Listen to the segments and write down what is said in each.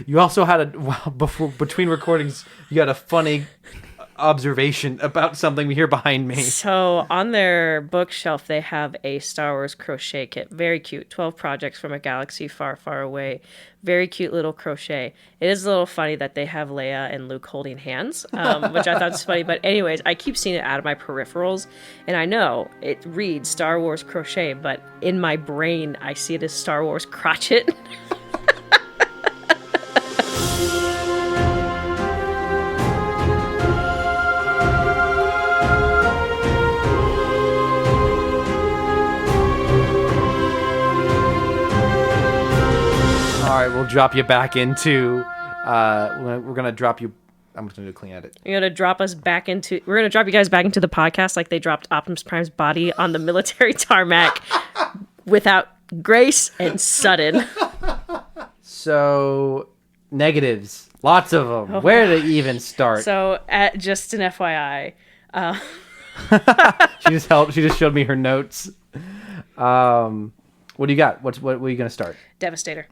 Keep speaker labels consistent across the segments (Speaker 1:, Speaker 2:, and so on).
Speaker 1: You also had between recordings, you had a funny observation about something here behind me.
Speaker 2: So on their bookshelf, they have a Star Wars crochet kit. Very cute. 12 projects from a galaxy far, far away. Very cute little crochet. It is a little funny that they have Leia and Luke holding hands, which I thought was funny. But anyways, I keep seeing it out of my peripherals. And I know it reads Star Wars crochet, but in my brain, I see it as Star Wars crotchet.
Speaker 1: All right, we'll drop you back into. We're gonna drop you. I'm just gonna do a clean edit.
Speaker 2: We're gonna drop you guys back into the podcast like they dropped Optimus Prime's body on the military tarmac without grace and sudden.
Speaker 1: So negatives, lots of them. Where to even start?
Speaker 2: So, just an FYI,
Speaker 1: She just showed me her notes. What do you got? What are you gonna start?
Speaker 2: Devastator.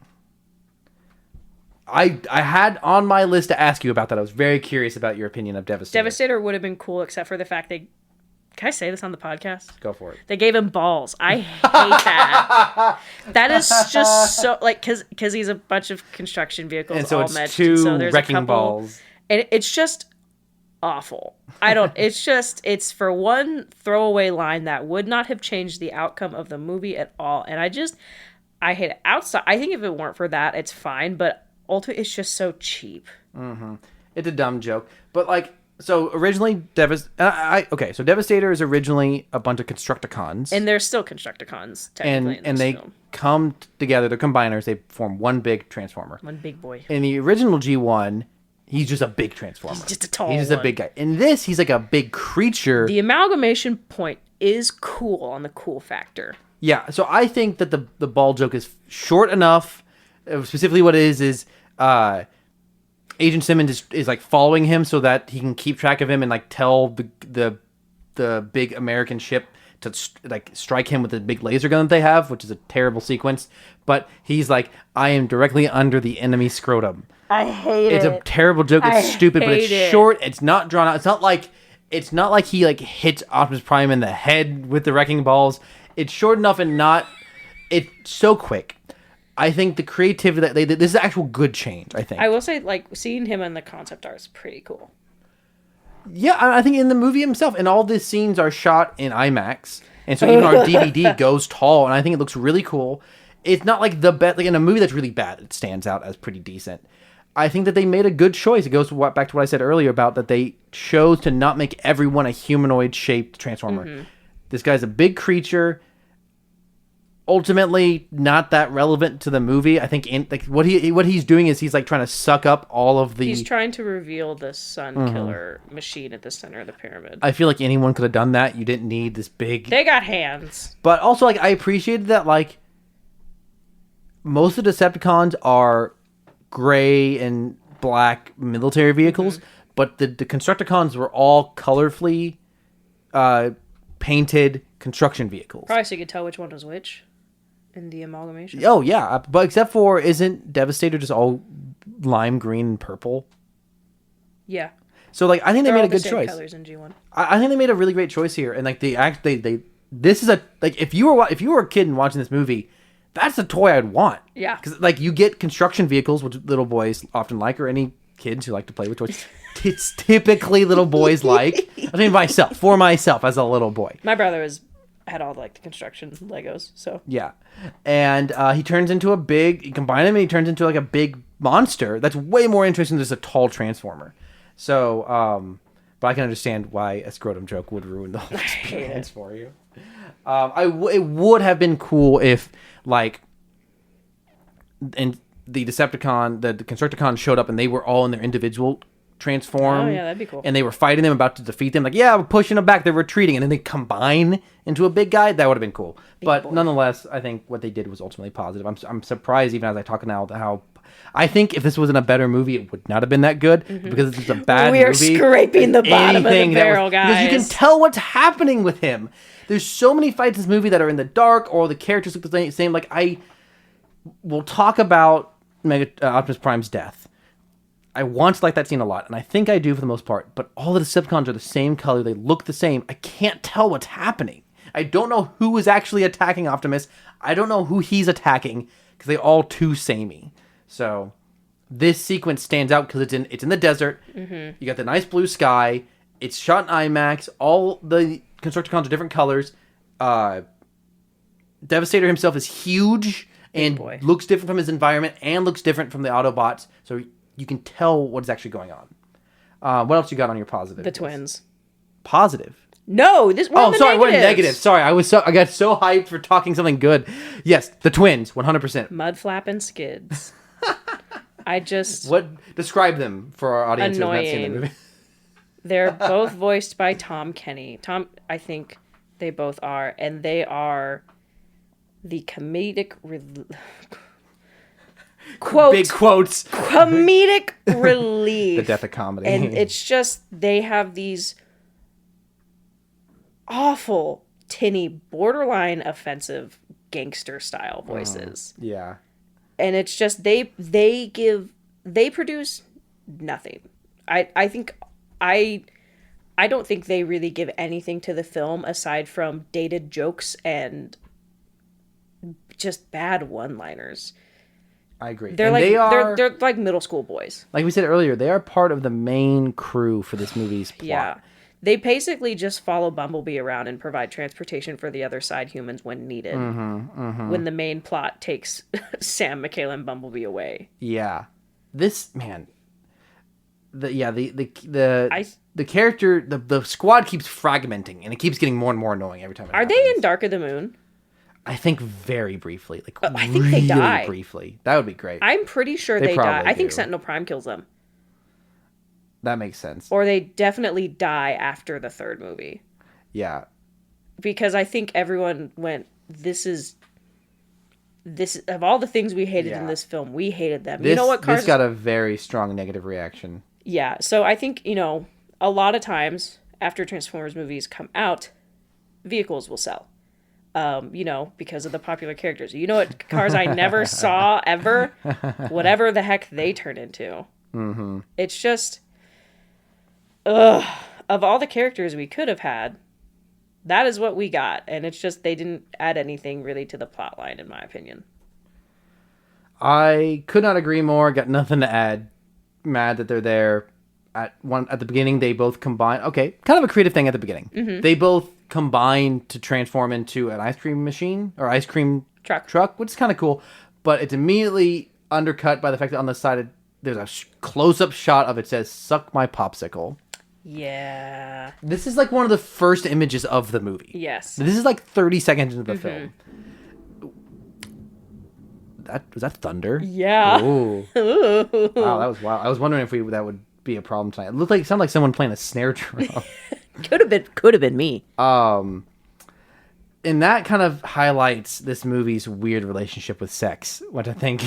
Speaker 1: I had on my list to ask you about that. I was very curious about your opinion of Devastator.
Speaker 2: Devastator would have been cool, except for the fact can I say this on the podcast?
Speaker 1: Go for it.
Speaker 2: They gave him balls. I hate that. That is just so, like, because he's a bunch of construction vehicles
Speaker 1: and so
Speaker 2: all
Speaker 1: it's
Speaker 2: meshed.
Speaker 1: two
Speaker 2: so there's
Speaker 1: wrecking balls.
Speaker 2: And it's just awful. It's for one throwaway line that would not have changed the outcome of the movie at all. And I hate it. Outside, I think if it weren't for that, it's fine. But ultimately, it's just so cheap.
Speaker 1: Mm-hmm. It's a dumb joke. But, like, so originally, so Devastator is originally a bunch of Constructicons.
Speaker 2: And they're still Constructicons, technically.
Speaker 1: And they come together, they're combiners, they form one big Transformer.
Speaker 2: One big boy.
Speaker 1: In the original G1, he's just a big Transformer.
Speaker 2: He's just a tall
Speaker 1: He's just a big guy. In this, he's like a big creature.
Speaker 2: The amalgamation point is cool on the cool factor.
Speaker 1: Yeah, so I think that the ball joke is short enough. Specifically what it is Agent Simmons is like following him so that he can keep track of him and like tell the big American ship to like strike him with the big laser gun that they have, which is a terrible sequence. But he's like, I am directly under the enemy scrotum.
Speaker 2: I hate it.
Speaker 1: It's a terrible joke. It's stupid, but it's short. It's not drawn out. It's not like he like hits Optimus Prime in the head with the wrecking balls. It's short enough and it's so quick. I think the creativity that they did, this is actual good change, I think.
Speaker 2: I will say, like, seeing him in the concept art is pretty cool.
Speaker 1: Yeah, I think in the movie himself, and all these scenes are shot in IMAX, and so even our DVD goes tall, and I think it looks really cool. It's not like like in a movie that's really bad, it stands out as pretty decent. I think that they made a good choice. It goes back to what I said earlier about that they chose to not make everyone a humanoid-shaped Transformer. Mm-hmm. This guy's a big creature. Ultimately not that relevant to the movie. I think what he's doing is he's like trying to suck up all of the...
Speaker 2: He's trying to reveal the sun killer machine at the center of the pyramid.
Speaker 1: I feel like anyone could have done that. You didn't need this big...
Speaker 2: They got hands.
Speaker 1: But also, like, I appreciated that, like, most of the Decepticons are gray and black military vehicles, but the Constructicons were all colorfully painted construction vehicles.
Speaker 2: Probably so you could tell which one was which. In the amalgamation?
Speaker 1: Oh, yeah. But except for, isn't Devastator just all lime green and purple?
Speaker 2: Yeah.
Speaker 1: So, like, I think they made a good choice.
Speaker 2: Colors in G1.
Speaker 1: I think they made a really great choice here. And, like, this is a, like, if you were a kid and watching this movie, that's the toy I'd want. Yeah. Because, like, you get construction vehicles, which little boys often like, or any kids who like to play with toys. It's typically little boys like. I mean, for myself as a little boy.
Speaker 2: My brother had all like the construction Legos, so
Speaker 1: yeah, and he turns into you combine him and he turns into like a big monster that's way more interesting than just a tall Transformer. So, but I can understand why a scrotum joke would ruin the whole experience for you. It would have been cool if like, and the Decepticon, the Constructicons showed up and they were all in their individual transform.
Speaker 2: Oh yeah, that'd be cool.
Speaker 1: And they were fighting them, about to defeat them. Like, yeah, we're pushing them back. They're retreating, and then they combine into a big guy. That would have been cool. But nonetheless, I think what they did was ultimately positive. I'm surprised, even as I talk now, how I think if this wasn't a better movie, it would not have been that good because it's a bad movie.
Speaker 2: We are scraping the bottom of the barrel, guys.
Speaker 1: Because you can tell what's happening with him. There's so many fights in this movie that are in the dark, or the characters look the same. Like, I will talk about Optimus Prime's death, I want to like that scene a lot, and I think I do for the most part, but all the Decepticons are the same color. They look the same. I can't tell what's happening. I don't know who is actually attacking Optimus. I don't know who he's attacking, because they all too samey. So this sequence stands out because it's in the desert. Mm-hmm. You got the nice blue sky. It's shot in IMAX. All the Constructicons are different colors. Devastator himself is huge and looks different from his environment and looks different from the Autobots. So you can tell what is actually going on. What else you got on your positive?
Speaker 2: The twins.
Speaker 1: Positive?
Speaker 2: No, this.
Speaker 1: We're negative. Sorry, I got so hyped for talking something good. Yes, the twins, 100%.
Speaker 2: Mud flapping skids.
Speaker 1: Describe them for our audience who has not seen the movie.
Speaker 2: They're both voiced by Tom Kenny. I think they both are, and they are the comedic
Speaker 1: big quotes.
Speaker 2: Comedic relief.
Speaker 1: The death of comedy.
Speaker 2: And it's just they have these awful, tinny, borderline offensive gangster style voices.
Speaker 1: Yeah.
Speaker 2: And it's just they produce nothing. I don't think they really give anything to the film aside from dated jokes and just bad one-liners.
Speaker 1: I agree.
Speaker 2: They're like middle school boys.
Speaker 1: Like we said earlier, they are part of the main crew for this movie's plot.
Speaker 2: Yeah. They basically just follow Bumblebee around and provide transportation for the other side humans when needed. When the main plot takes Sam, Michaela, and Bumblebee away.
Speaker 1: Yeah. This, man. The character, the squad keeps fragmenting, and it keeps getting more and more annoying every time it happens.
Speaker 2: Are they in Dark of the Moon?
Speaker 1: I think very briefly.
Speaker 2: I think they die.
Speaker 1: Briefly. That would be great.
Speaker 2: I'm pretty sure they die. I think Sentinel Prime kills them.
Speaker 1: That makes sense.
Speaker 2: Or they definitely die after the third movie.
Speaker 1: Yeah.
Speaker 2: Because I think everyone went, this is of all the things we hated in this film, we hated them. You know what,
Speaker 1: This got a very strong negative reaction.
Speaker 2: Yeah. So I think, a lot of times after Transformers movies come out, vehicles will sell. Because of the popular characters. You know what cars I never saw ever? Whatever the heck they turn into.
Speaker 1: Mm-hmm.
Speaker 2: It's just... of all the characters we could have had, that is what we got. And it's just they didn't add anything really to the plot line, in my opinion.
Speaker 1: I could not agree more. Got nothing to add. Mad that they're there. At the beginning, they both combine. Okay, kind of a creative thing at the beginning. Mm-hmm. They both combine to transform into an ice cream machine or ice cream truck, which is kind of cool. But it's immediately undercut by the fact that on the side there's a close-up shot of it says "Suck my popsicle."
Speaker 2: Yeah.
Speaker 1: This is like one of the first images of the movie.
Speaker 2: Yes.
Speaker 1: This is like 30 seconds into the film. Was that thunder?
Speaker 2: Yeah.
Speaker 1: Ooh. Wow, that was wild. I was wondering if that would be a problem tonight. It sounded like someone playing a snare drum.
Speaker 2: Could have been me.
Speaker 1: And that kind of highlights this movie's weird relationship with sex, which I think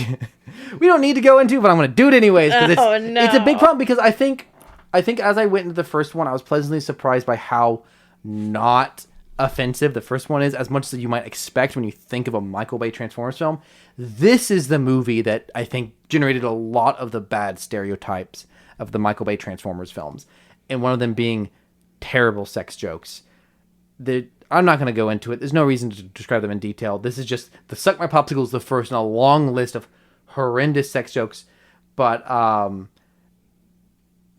Speaker 1: we don't need to go into, but I'm going to do it anyways. It's a big problem because I think as I went into the first one, I was pleasantly surprised by how not offensive the first one is, as much as you might expect when you think of a Michael Bay Transformers film. This is the movie that I think generated a lot of the bad stereotypes of the Michael Bay Transformers films, and one of them being terrible sex jokes. I'm not going to go into it. There's no reason to describe them in detail. This is just the Suck My Popsicle is the first in a long list of horrendous sex jokes, but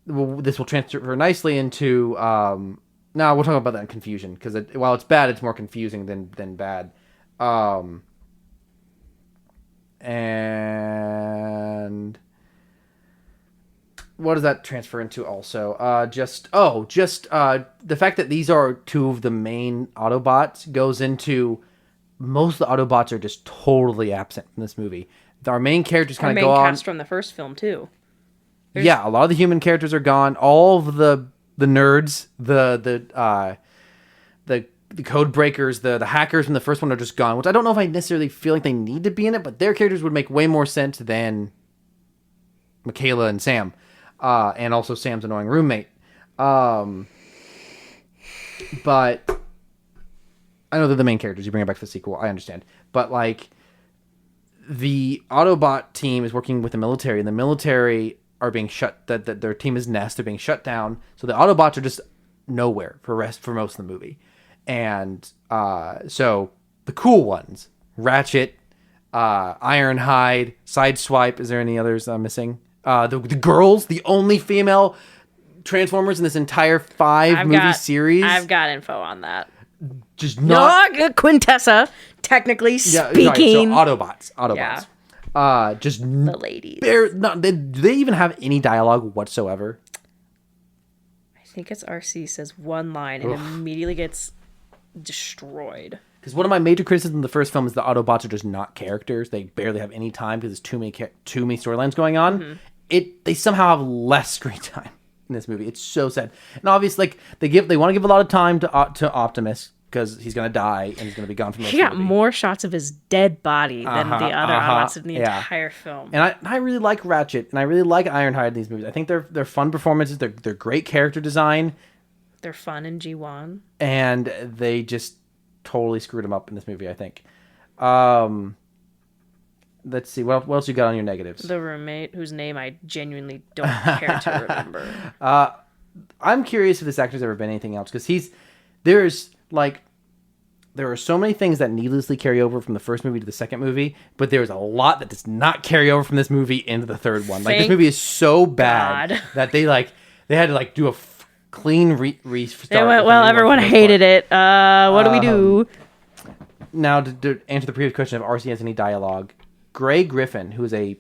Speaker 1: this will transfer nicely into... no, we'll talk about that in confusion, because while it's bad, it's more confusing than bad. And what does that transfer into also? The fact that these are two of the main Autobots goes into most of the Autobots are just totally absent from this movie. Our main characters kind of go on. Our main
Speaker 2: cast from the first film too.
Speaker 1: Yeah, a lot of the human characters are gone. All of the nerds, the code breakers, the hackers from the first one are just gone, which I don't know if I necessarily feel like they need to be in it, but their characters would make way more sense than Michaela and Sam, and also Sam's annoying roommate. But I know they're the main characters. You bring it back for the sequel, I understand. But the Autobot team is working with the military, and the military are being that their team is Nest. They're being shut down, so the Autobots are just nowhere for most of the movie. And so the cool ones, Ratchet, Ironhide, Sideswipe. Is there any others I'm missing? The girls, the only female Transformers in this entire 5-movie series.
Speaker 2: I've got info on that.
Speaker 1: Just not
Speaker 2: Quintessa, technically speaking.
Speaker 1: Right, so Autobots.
Speaker 2: Yeah.
Speaker 1: Just
Speaker 2: the ladies.
Speaker 1: Do they even have any dialogue whatsoever?
Speaker 2: I think it's RC says one line and immediately gets destroyed.
Speaker 1: Because one of my major criticisms of the first film is the Autobots are just not characters. They barely have any time because there's too many storylines going on. Mm-hmm. They somehow have less screen time in this movie. It's so sad. And obviously, like they want to give a lot of time to Optimus because he's gonna die and he's gonna be gone from the movie. He got
Speaker 2: more shots of his dead body than the other Autobots in the entire film.
Speaker 1: And I really like Ratchet and I really like Ironhide in these movies. I think they're fun performances. They're great character design.
Speaker 2: They're fun in G1.
Speaker 1: And they just totally screwed him up in this movie, I think. Let's see. What else you got on your negatives? The
Speaker 2: roommate, whose name I genuinely don't care to remember.
Speaker 1: I'm curious if this actor's ever been anything else, because there are so many things that needlessly carry over from the first movie to the second movie, but there's a lot that does not carry over from this movie into the third one. Like, this movie is so bad that they had to do a clean restart.
Speaker 2: They went, well, everyone hated it. What do we do?
Speaker 1: Now, to answer the previous question if RC has any dialogue, Gray Griffin, who is a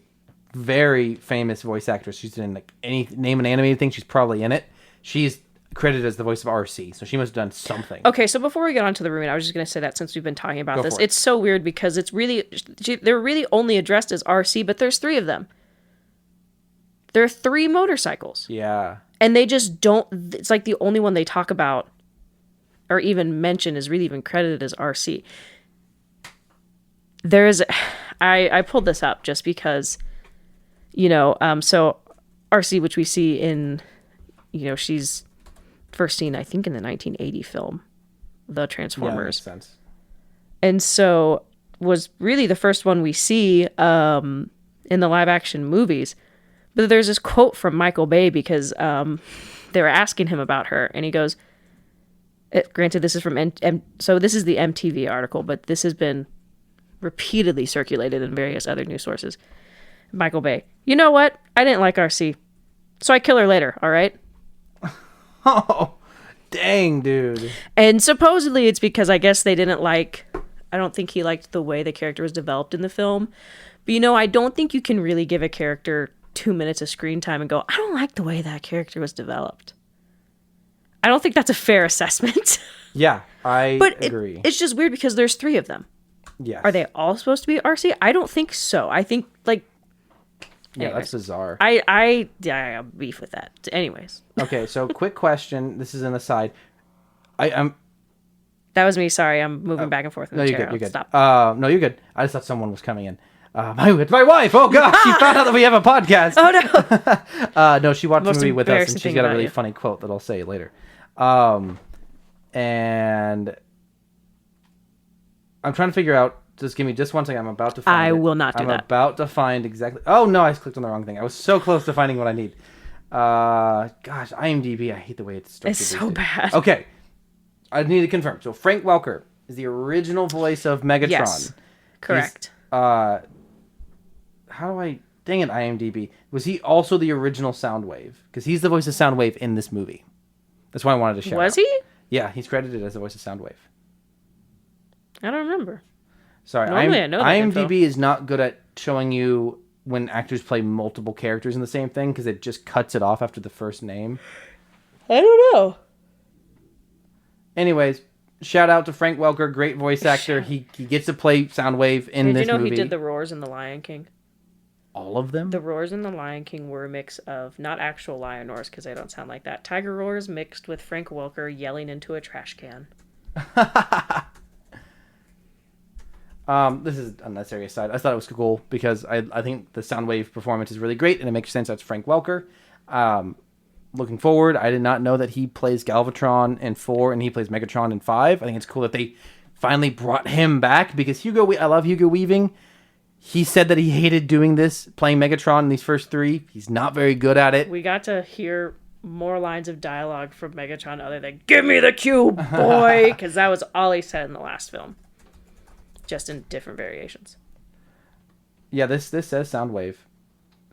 Speaker 1: very famous voice actress, she's in name an animated thing, she's probably in it. She's credited as the voice of RC, so she must have done something.
Speaker 2: Okay, so before we get on to the roommate, I was just going to say that since we've been talking about this, it's so weird because they're really only addressed as RC, but there's 3 of them. There are 3 motorcycles.
Speaker 1: Yeah.
Speaker 2: And they just don't, it's like the only one they talk about or even mention is really even credited as RC. I pulled this up just because, so RC, which we see in, she's first seen, I think, in the 1980 film, The Transformers.
Speaker 1: Yeah, that makes sense. And
Speaker 2: so was really the first one we see in the live action movies. But there's this quote from Michael Bay because they were asking him about her, and he goes, granted, this is from, so this is the MTV article, but this has been repeatedly circulated in various other news sources. Michael Bay, you know what? I didn't like RC, so I kill her later, all right?
Speaker 1: Oh, dang, dude.
Speaker 2: And supposedly it's because I guess they didn't I don't think he liked the way the character was developed in the film. But, I don't think you can really give a character 2 minutes of screen time and go, I don't like the way that character was developed. I don't think that's a fair assessment.
Speaker 1: Yeah, I agree.
Speaker 2: It's just weird because there's 3 of them.
Speaker 1: Yes.
Speaker 2: Are they all supposed to be RC? I don't think so. I think,
Speaker 1: yeah, that's bizarre.
Speaker 2: I have beef with that. Anyways.
Speaker 1: Okay, so quick question. This is an aside. I'm.
Speaker 2: That was me. Sorry, I'm moving back and forth in the chair.
Speaker 1: You're good.
Speaker 2: Stop.
Speaker 1: No, you're good. I just thought someone was coming in. It's my wife. Oh gosh, she found out that we have a podcast.
Speaker 2: Oh no.
Speaker 1: No, she watched the movie with us, and she's got a really funny quote that I'll say later. And I'm trying to figure out. Just give me just one second. I'm about to find
Speaker 2: I will not do that.
Speaker 1: I'm about to find exactly... Oh, no, I clicked on the wrong thing. I was so close to finding what I need. Gosh, IMDb, I hate the way it's structured.
Speaker 2: It's so bad.
Speaker 1: Okay. I need to confirm. So Frank Welker is the original voice of Megatron.
Speaker 2: Yes, correct.
Speaker 1: How do I... Dang it, IMDb. Was he also the original Soundwave? Because he's the voice of Soundwave in this movie. That's why I wanted to shout out.
Speaker 2: Was he?
Speaker 1: Yeah, he's credited as the voice of Soundwave.
Speaker 2: I don't remember.
Speaker 1: Sorry,
Speaker 2: normally I know that
Speaker 1: IMDb
Speaker 2: info.
Speaker 1: is not good at showing you when actors play multiple characters in the same thing because it just cuts it off after the first name.
Speaker 2: I don't know.
Speaker 1: Anyways, shout out to Frank Welker, great voice actor. He gets to play Soundwave in this movie.
Speaker 2: Did you know he did the roars in The Lion King?
Speaker 1: All of them?
Speaker 2: The roars in The Lion King were a mix of, not actual lion roars because they don't sound like that, tiger roars mixed with Frank Welker yelling into a trash can.
Speaker 1: This is unnecessary aside. I thought it was cool because I think the Soundwave performance is really great and it makes sense that's Frank Welker. Looking forward, I did not know that he plays Galvatron in 4 and he plays Megatron in 5. I think it's cool that they finally brought him back because I love Hugo Weaving. He said that he hated doing this, playing Megatron in these first 3. He's not very good at it.
Speaker 2: We got to hear more lines of dialogue from Megatron other than "Give me the cube, boy," because that was all he said in the last film, just in different variations.
Speaker 1: Yeah, this says Soundwave,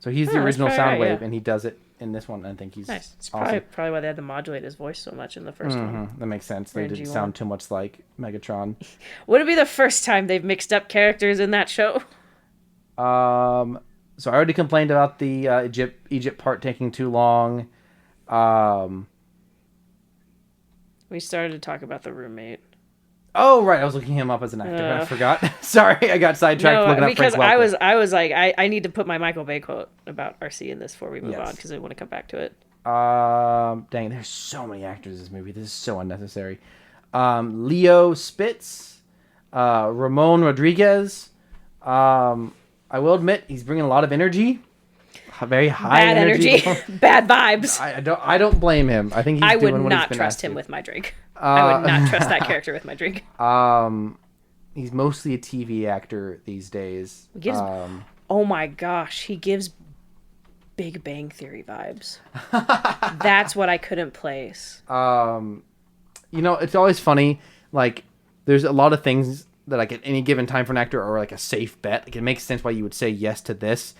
Speaker 1: so he's the original Soundwave, and he does it in this one. I think he's
Speaker 2: nice. It's
Speaker 1: awesome.
Speaker 2: probably why they had to modulate his voice so much in the first one.
Speaker 1: That makes sense. They didn't sound too much like Megatron.
Speaker 2: Would it be the first time they've mixed up characters in that show?
Speaker 1: So I already complained about the Egypt part taking too long.
Speaker 2: We started to talk about the roommate.
Speaker 1: Oh right, I was looking him up as an actor. I forgot. Sorry, I got sidetracked looking up
Speaker 2: because
Speaker 1: Frank Welker.
Speaker 2: I was like I need to put my Michael Bay quote about RC in this before we move on because I want to come back to it.
Speaker 1: Dang, there's so many actors in this movie. This is so unnecessary. Leo Spitz, Ramon Rodriguez. I will admit he's bringing a lot of energy. Very high
Speaker 2: bad energy. Bad vibes.
Speaker 1: I don't blame him. I think he's doing what he's been asked to. I would not
Speaker 2: trust him with my drink. I would not trust that character with my drink.
Speaker 1: He's mostly a TV actor these days.
Speaker 2: Oh my gosh, he gives Big Bang Theory vibes. That's what I couldn't place.
Speaker 1: It's always funny. Like, there's a lot of things that like at any given time for an actor are like a safe bet. Like, it makes sense why you would say yes to this.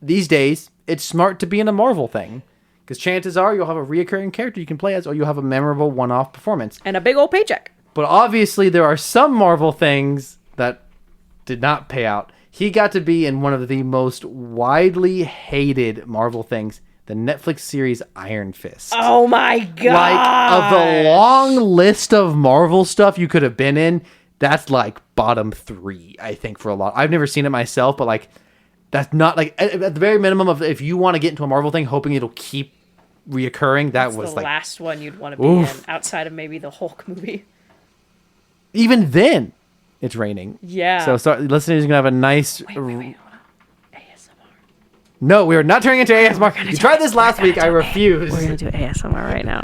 Speaker 1: These days, it's smart to be in a Marvel thing. Because chances are you'll have a reoccurring character you can play as, or you'll have a memorable one-off performance.
Speaker 2: And a big old paycheck.
Speaker 1: But obviously, there are some Marvel things that did not pay out. He got to be in one of the most widely hated Marvel things, the Netflix series Iron Fist.
Speaker 2: Oh my god!
Speaker 1: Like, of the long list of Marvel stuff you could have been in, that's like bottom 3, I think, for a lot. I've never seen it myself, but like, that's not like at the very minimum of if you want to get into a Marvel thing, hoping it'll keep reoccurring. That was
Speaker 2: the
Speaker 1: like
Speaker 2: last one you'd want to be in, outside of maybe the Hulk movie.
Speaker 1: Even then, it's raining.
Speaker 2: Yeah.
Speaker 1: So listeners are gonna have a nice.
Speaker 2: Wait, hold on. ASMR.
Speaker 1: No, we are not turning into ASMR. You tried this last week. I refuse.
Speaker 2: We're gonna do ASMR right now.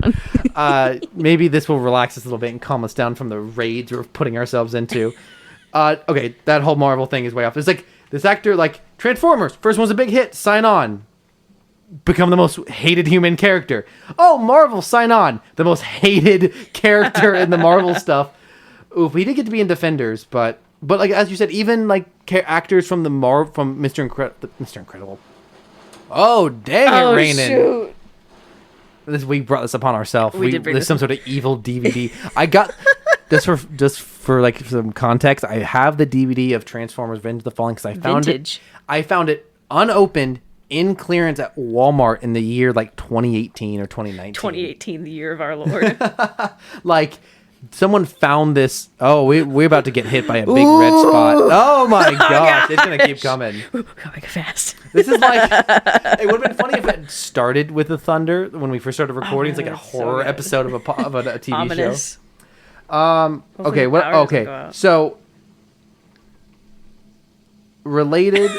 Speaker 1: Maybe this will relax us a little bit and calm us down from the raids we're putting ourselves into. Okay, that whole Marvel thing is way off. It's like this actor, like Transformers. First one's a big hit. Sign on. Become the most hated human character. Oh, Marvel, sign on. The most hated character in the Marvel stuff. Oof, he did get to be in Defenders, but like as you said, even like actors from from Mr. Incredible. Oh, dang it, raining.
Speaker 2: Shoot.
Speaker 1: We brought this upon ourselves. There's some sort of evil DVD. I got just for like some context. I have the DVD of Transformers: Revenge of the Fallen because I found it unopened in clearance at Walmart in the year like 2018 or 2019.
Speaker 2: 2018, the year of our Lord.
Speaker 1: Like, someone found this. Oh, we're about to get hit by a big red spot. Oh my gosh, it's gonna keep coming.
Speaker 2: Going fast.
Speaker 1: This is like, it would have been funny if it started with the thunder when we first started recording. It's like a horror episode of a TV
Speaker 2: Ominous.
Speaker 1: show. Okay. Okay. So related.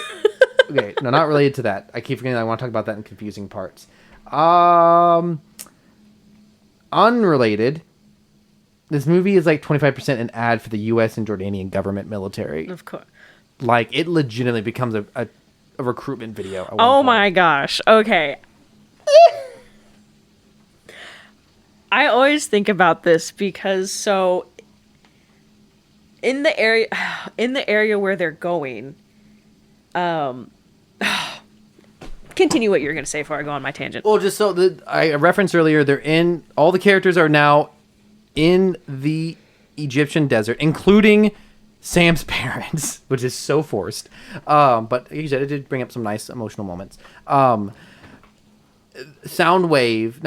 Speaker 1: Okay, no, not related to that. I keep forgetting I want to talk about that in confusing parts. Unrelated. This movie is like 25% an ad for the U.S. and Jordanian government military.
Speaker 2: Of course.
Speaker 1: Like, it legitimately becomes a recruitment video.
Speaker 2: Oh my gosh. Okay. I always think about this because so in the area where they're going, continue what you were going to say before I go on my tangent.
Speaker 1: Well, just so I referenced earlier, all the characters are now in the Egyptian desert, including Sam's parents, which is so forced. But like you said, it did bring up some nice emotional moments. Soundwave,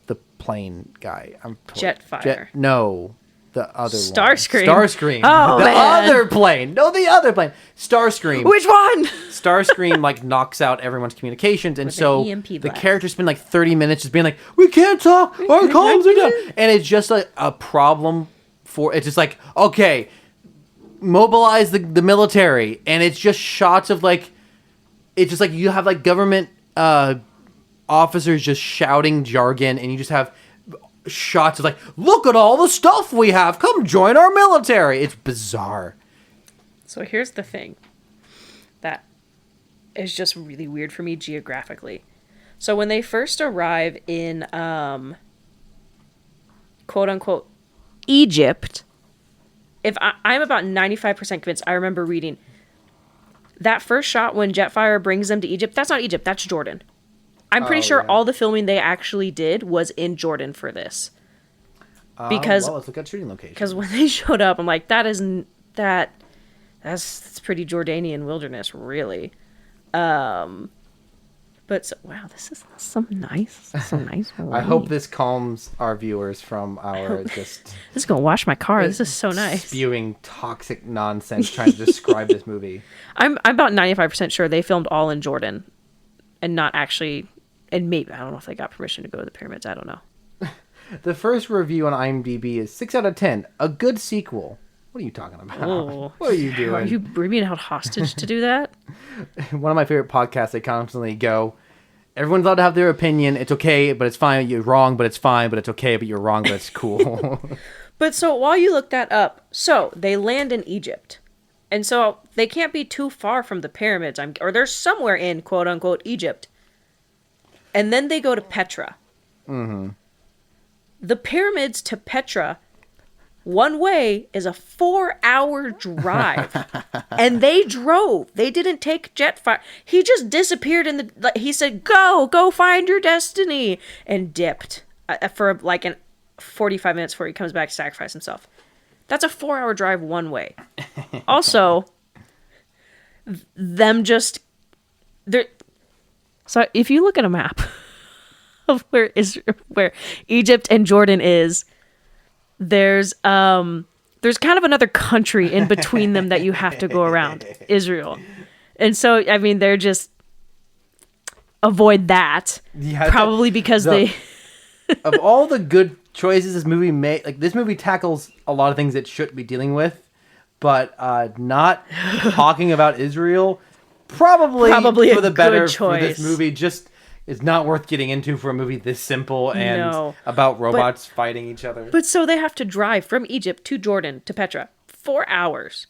Speaker 1: the plane guy.
Speaker 2: Jetfire.
Speaker 1: No. The other
Speaker 2: Starscream.
Speaker 1: one. Starscream.
Speaker 2: Oh,
Speaker 1: the other plane. No, the other plane. Starscream.
Speaker 2: Which one?
Speaker 1: Starscream like knocks out everyone's communications, and so the
Speaker 2: blast.
Speaker 1: characters spend like 30 minutes just being like, "We can't talk. Our comms are down," and it's just like a problem for. It's just like, okay, mobilize the military, and it's just shots of like, it's just like you have like government officers just shouting jargon, and you just have shots of like, look at all the stuff we have, come join our military. It's bizarre.
Speaker 2: So here's the thing that is just really weird for me geographically. So when they first arrive in quote unquote Egypt, I'm about 95% convinced, I remember reading that first shot when Jetfire brings them to Egypt, that's not Egypt, that's Jordan. I'm pretty sure all the filming they actually did was in Jordan for this. Because
Speaker 1: let's look at shooting location.
Speaker 2: Because when they showed up, I'm like, that's pretty Jordanian wilderness, really. But wow, this is some nice.
Speaker 1: I hope this calms our viewers from our just.
Speaker 2: This is gonna wash my car. This is so nice.
Speaker 1: Spewing toxic nonsense trying to describe this movie.
Speaker 2: I'm about 95% sure they filmed all in Jordan, and not actually. And maybe I don't know if they got permission to go to the pyramids. I don't know.
Speaker 1: The first review on IMDb is 6 out of 10. A good sequel. What are you talking about?
Speaker 2: Oh.
Speaker 1: What are you doing?
Speaker 2: Are you being held hostage to do that?
Speaker 1: One of my favorite podcasts, they constantly go, everyone's allowed to have their opinion. It's okay, but it's fine. You're wrong, but it's fine. But it's okay, but you're wrong, but it's cool.
Speaker 2: But so while you look that up, so they land in Egypt. And so they can't be too far from the pyramids. Or they're somewhere in quote unquote Egypt. And then they go to Petra. Mm-hmm. The pyramids to Petra, one way, is a 4-hour drive. And they drove. They didn't take Jetfire. He just disappeared in the... He said, go find your destiny. And dipped for like 45 minutes before he comes back to sacrifice himself. That's a 4-hour drive one way. Also, them just... So if you look at a map of where Egypt and Jordan is, there's kind of another country in between them that you have to go around, Israel. And so, I mean, they're just avoid that. Yeah, probably because they...
Speaker 1: Of all the good choices this movie made, like this movie tackles a lot of things it shouldn't be dealing with, but not talking about Israel... Probably for the better choice. For this movie. Just is not worth getting into for a movie this simple and about robots fighting each other.
Speaker 2: But so they have to drive from Egypt to Jordan to Petra. 4 hours.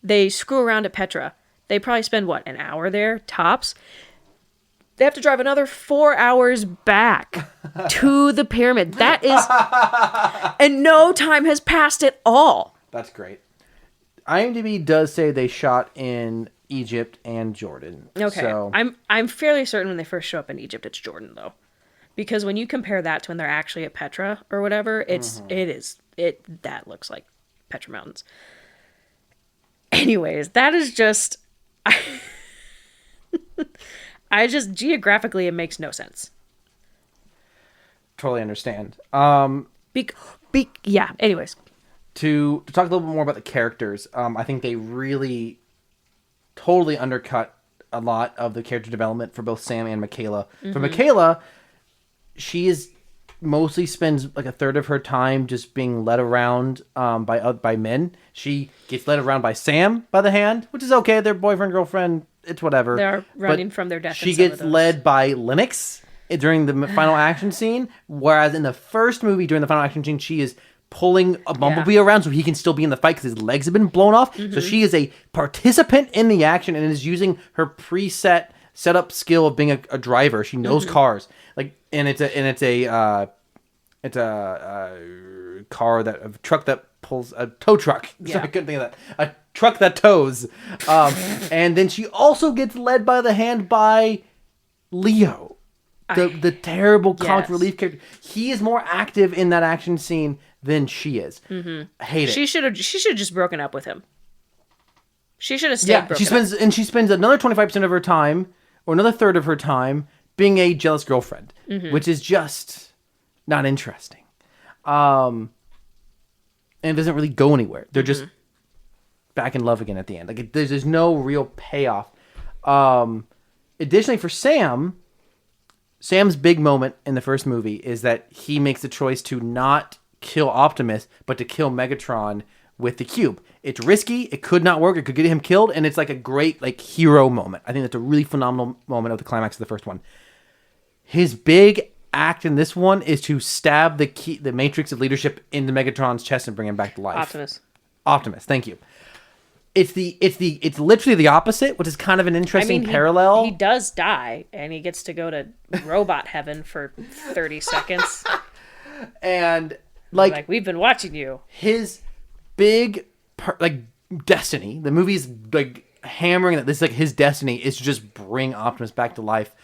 Speaker 2: They screw around at Petra. They probably spend, an hour there, tops? They have to drive another 4 hours back to the pyramid. That is... And no time has passed at all.
Speaker 1: That's great. IMDb does say they shot in... Egypt and Jordan.
Speaker 2: Okay,
Speaker 1: so,
Speaker 2: I'm fairly certain when they first show up in Egypt, it's Jordan though, because when you compare that to when they're actually at Petra or whatever, that looks like Petra Mountains. Anyways, that is just, I just geographically it makes no sense.
Speaker 1: Totally understand.
Speaker 2: Yeah. Anyways,
Speaker 1: to talk a little bit more about the characters, I think they really. Totally undercut a lot of the character development for both Sam and Michaela. Mm-hmm. For Michaela, she mostly spends like a third of her time just being led around by men. She gets led around by Sam by the hand, which is okay. They're boyfriend, girlfriend. It's whatever.
Speaker 2: They're running from their death.
Speaker 1: She gets led by Lennox during the final action scene, whereas in the first movie, during the final action scene, she is pulling a Bumblebee around so he can still be in the fight because his legs have been blown off. Mm-hmm. So she is a participant in the action and is using her preset setup skill of being a driver. She knows cars, it's a truck that pulls a tow truck. Yeah. Sorry, I couldn't think of that. A truck that tows. And then she also gets led by the hand by Leo. The terrible comic relief character. He is more active in that action scene than she is. Mm-hmm. I hate it.
Speaker 2: She should have just broken up with him. She should have stayed broken up.
Speaker 1: She spends another 25% of her time, or another third of her time, being a jealous girlfriend, which is just not interesting. And it doesn't really go anywhere. They're just back in love again at the end. Like there's no real payoff. Additionally, for Sam's big moment in the first movie is that he makes the choice to not kill Optimus, but to kill Megatron with the cube. It's risky. It could not work. It could get him killed, and it's like a great hero moment. I think that's a really phenomenal moment of the climax of the first one. His big act in this one is to stab the matrix of leadership into Megatron's chest and bring him back to life.
Speaker 2: Optimus,
Speaker 1: thank you. it's literally the opposite, which is kind of an interesting parallel.
Speaker 2: He does die, and he gets to go to robot heaven for 30 seconds.
Speaker 1: And like
Speaker 2: we've been watching you.
Speaker 1: His big destiny. The movie's like hammering that this is like his destiny is to just bring Optimus back to life.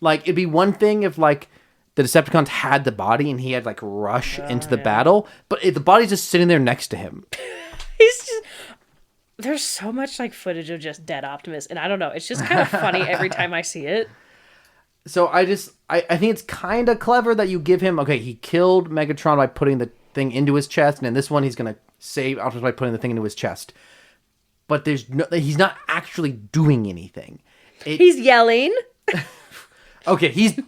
Speaker 1: Like it'd be one thing if like the Decepticons had the body and he had like rush into the battle, but the body's just sitting there next to him.
Speaker 2: He's just. There's so much like footage of just dead Optimus, and I don't know. It's just kind of funny every time I see it.
Speaker 1: So I think it's kind of clever that you give him, okay, he killed Megatron by putting the thing into his chest, and in this one he's going to save Optimus by putting the thing into his chest. But he's not actually doing anything.
Speaker 2: He's yelling.
Speaker 1: Okay, he's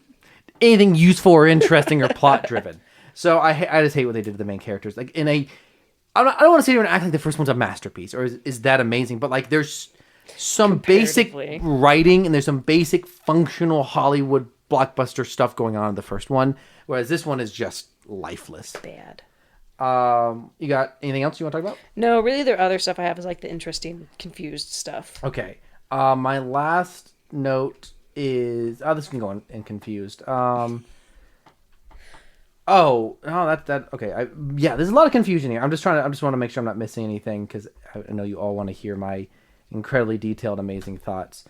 Speaker 1: anything useful or interesting or plot driven. So I just hate what they did to the main characters. Like I don't want to sit here and act like the first one's a masterpiece or is that amazing, but like there's some basic writing and there's some basic functional Hollywood blockbuster stuff going on in the first one, whereas this one is just lifeless.
Speaker 2: Bad.
Speaker 1: You got anything else you want to talk about?
Speaker 2: No, really the other stuff I have is like the interesting, confused stuff.
Speaker 1: Okay. My last note is... this can go in confused. Okay. There's a lot of confusion here. I just want to make sure I'm not missing anything because I know you all want to hear my incredibly detailed, amazing thoughts.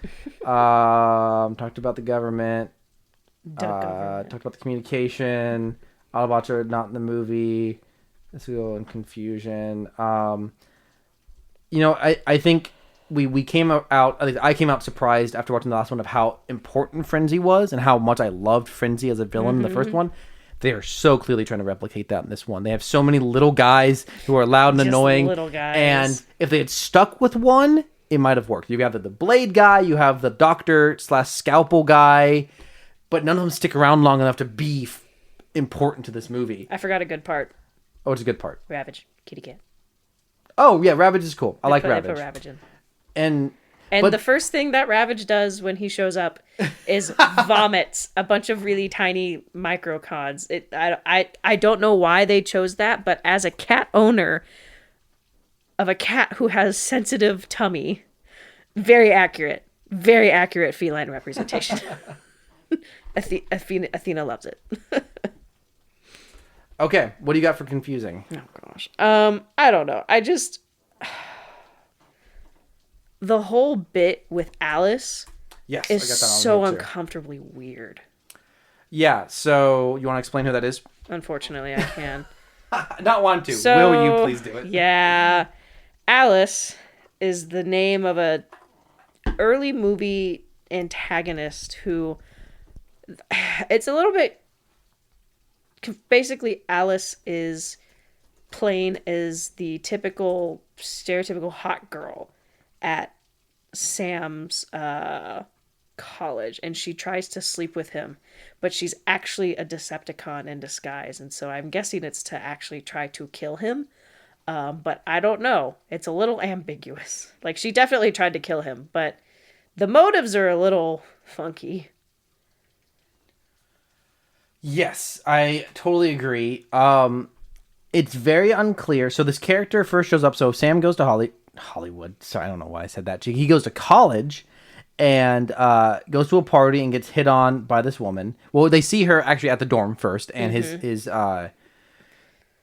Speaker 1: Talked about the government. Talked about the communication. Autobots are not in the movie. Let's go in confusion. I think we came out. At least I came out surprised after watching the last one of how important Frenzy was and how much I loved Frenzy as a villain in the first one. They are so clearly trying to replicate that in this one. They have so many little guys who are loud and just annoying.
Speaker 2: Little guys.
Speaker 1: And if they had stuck with one, it might have worked. You have the Blade guy, you have the Doctor/Scalpel guy, but none of them stick around long enough to be important to this movie.
Speaker 2: I forgot a good part.
Speaker 1: Oh, it's a good part.
Speaker 2: Ravage. Kitty cat.
Speaker 1: Oh, yeah, Ravage is cool. I like Ravage.
Speaker 2: Put Ravage in.
Speaker 1: But
Speaker 2: the first thing that Ravage does when he shows up is vomits a bunch of really tiny microcods. I don't know why they chose that, but as a cat owner of a cat who has sensitive tummy, very accurate feline representation. Athena loves it.
Speaker 1: Okay, what do you got for confusing?
Speaker 2: Oh gosh, I don't know. The whole bit with Alice is so uncomfortably weird.
Speaker 1: Yeah, so you want to explain who that is?
Speaker 2: Unfortunately, I can.
Speaker 1: Not want to.
Speaker 2: So,
Speaker 1: will you please do it?
Speaker 2: Yeah. Alice is the name of a early movie antagonist who... It's a little bit... Basically, Alice is playing as the stereotypical hot girl at Sam's college, and she tries to sleep with him, but she's actually a Decepticon in disguise, and so I'm guessing it's to actually try to kill him, but I don't know. It's a little ambiguous. Like, she definitely tried to kill him, but the motives are a little funky.
Speaker 1: Yes, I totally agree. It's very unclear. So this character first shows up. So Sam goes to Hollywood. Sorry, I don't know why I said that. He goes to college and goes to a party and gets hit on by this woman. Well, they see her actually at the dorm first, and his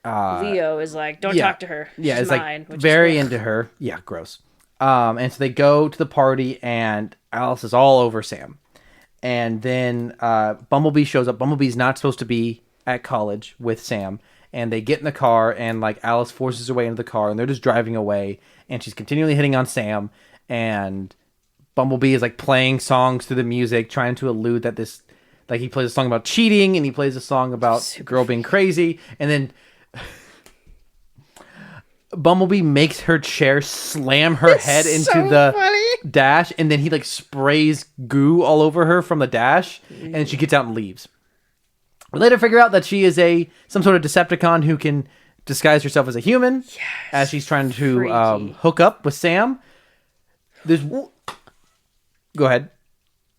Speaker 2: Leo is like, don't talk to her.
Speaker 1: Yeah,
Speaker 2: she's
Speaker 1: it's
Speaker 2: mine,
Speaker 1: like very into her. Yeah, gross. And so they go to the party, and Alice is all over Sam. And then Bumblebee shows up. Bumblebee's not supposed to be at college with Sam. And they get in the car, and like Alice forces her way into the car, and they're just driving away. And she's continually hitting on Sam. And Bumblebee is like playing songs through the music, trying to allude that this, like he plays a song about cheating, and he plays a song about a girl being crazy. And then Bumblebee makes her chair slam her head into the dash, and then he like sprays goo all over her from the dash, and she gets out and leaves. We later figure out that she is some sort of Decepticon who can disguise herself as a human, as she's trying to hook up with Sam. Go ahead.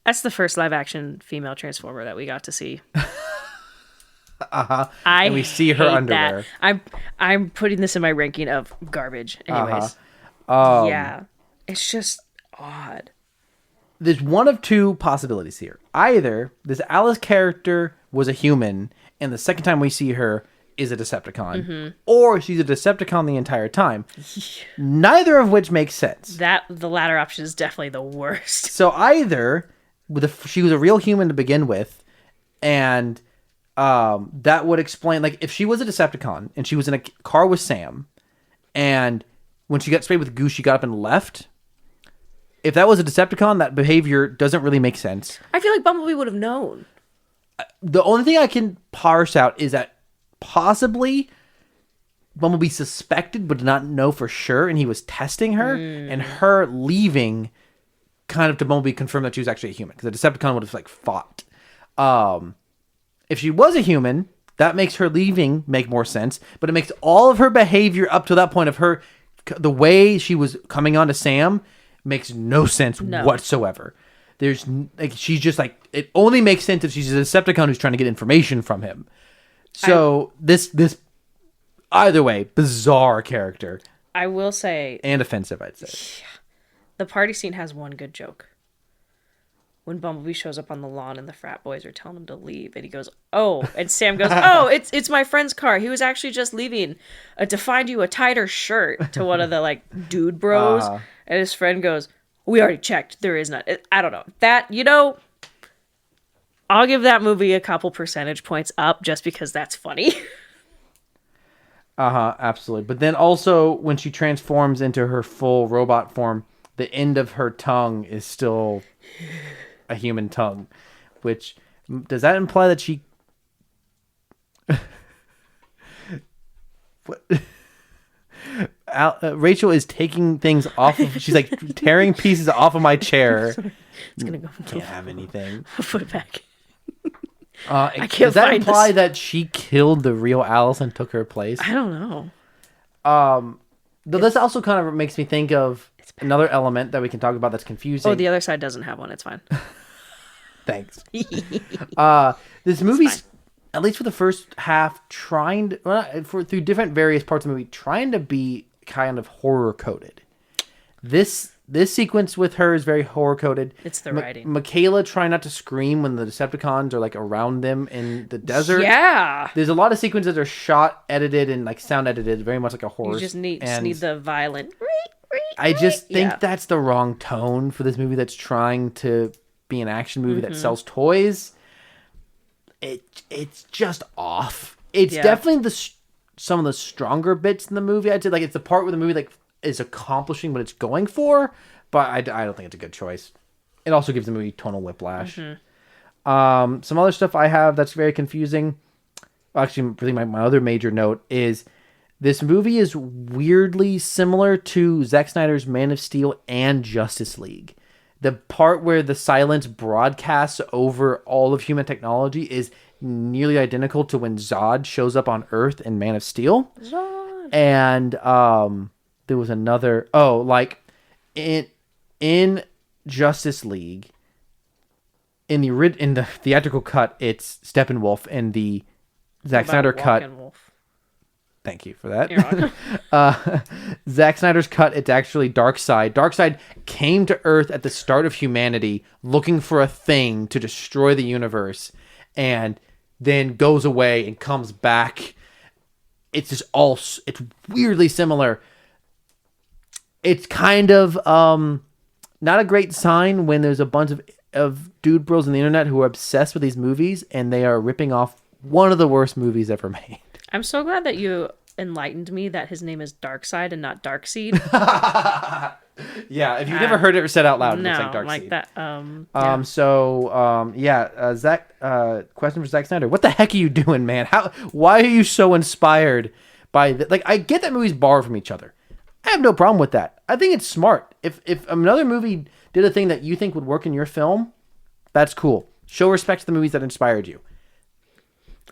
Speaker 2: That's the first live-action female Transformer that we got to see.
Speaker 1: And we see her underwear.
Speaker 2: I'm putting this in my ranking of garbage. Anyways,
Speaker 1: Yeah.
Speaker 2: It's just odd.
Speaker 1: There's one of two possibilities here. Either this Alice character was a human, and the second time we see her is a Decepticon, or she's a Decepticon the entire time. Neither of which makes sense.
Speaker 2: The latter option is definitely the worst.
Speaker 1: So either she was a real human to begin with, and that would explain, like, if she was a Decepticon and she was in a car with Sam, and when she got sprayed with goo, she got up and left. If that was a Decepticon, that behavior doesn't really make sense.
Speaker 2: I feel like Bumblebee would have known.
Speaker 1: The only thing I can parse out is that possibly Bumblebee suspected but did not know for sure, and he was testing her, and her leaving kind of to Bumblebee confirmed that she was actually a human, because a Decepticon would have like fought. If she was a human, that makes her leaving make more sense, but it makes all of her behavior up to that point of her, the way she was coming on to Sam, makes no sense whatsoever. There's like, she's just like, it only makes sense if she's a Decepticon who's trying to get information from him. So this either way, bizarre character.
Speaker 2: I will say,
Speaker 1: and offensive, I'd say.
Speaker 2: The party scene has one good joke. When Bumblebee shows up on the lawn and the frat boys are telling him to leave, and he goes, "Oh," and Sam goes, "Oh, it's my friend's car. He was actually just leaving to find you a tighter shirt," to one of the like dude bros, and his friend goes, "We already checked. There is none." I don't know that, I'll give that movie a couple percentage points up just because that's funny.
Speaker 1: Absolutely. But then also when she transforms into her full robot form, the end of her tongue is still a human tongue, which does that imply that she what? Rachel is taking things off of, she's like tearing pieces off of my chair.
Speaker 2: It's gonna go.
Speaker 1: Can't have anything.
Speaker 2: I'll put it back.
Speaker 1: I can't. Does that imply that she killed the real Alice and took her place?
Speaker 2: I don't know.
Speaker 1: Though this also kind of makes me think of another element that we can talk about that's confusing.
Speaker 2: Oh, the other side doesn't have one. It's fine.
Speaker 1: Thanks. This movie's, at least for the first half, trying to, through different various parts of the movie, trying to be kind of horror coded. This sequence with her is very horror coded.
Speaker 2: It's the writing.
Speaker 1: Michaela trying not to scream when the Decepticons are like around them in the desert.
Speaker 2: Yeah.
Speaker 1: There's a lot of sequences that are shot, edited, and like sound edited, very much like a horror.
Speaker 2: You just need the violent.
Speaker 1: I just think that's the wrong tone for this movie that's trying to be an action movie that sells toys. It's just off. It's definitely some of the stronger bits in the movie. I'd say like it's the part where the movie like is accomplishing what it's going for, but I don't think it's a good choice. It also gives the movie tonal whiplash. Some other stuff I have that's very confusing. Actually, really my other major note is this movie is weirdly similar to Zack Snyder's Man of Steel and Justice League. The part where the silence broadcasts over all of human technology is nearly identical to when Zod shows up on Earth in Man of Steel.
Speaker 2: Zod.
Speaker 1: And there was another. Oh, like in Justice League, in the theatrical cut, it's Steppenwolf. In the Zack Snyder cut. Thank you for that. Zack Snyder's cut, it's actually Darkseid. Darkseid came to Earth at the start of humanity looking for a thing to destroy the universe and then goes away and comes back. It's just it's weirdly similar. It's kind of not a great sign when there's a bunch of dude bros on the internet who are obsessed with these movies and they are ripping off one of the worst movies ever made.
Speaker 2: I'm so glad that you enlightened me that his name is Darkseid and not Darkseid.
Speaker 1: Yeah, if you've never heard it said out loud, it looks like Darkseid.
Speaker 2: Like that.
Speaker 1: Zach. Question for Zack Snyder: what the heck are you doing, man? Why are you so inspired by like? I get that movies borrow from each other. I have no problem with that. I think it's smart. If another movie did a thing that you think would work in your film, that's cool. Show respect to the movies that inspired you.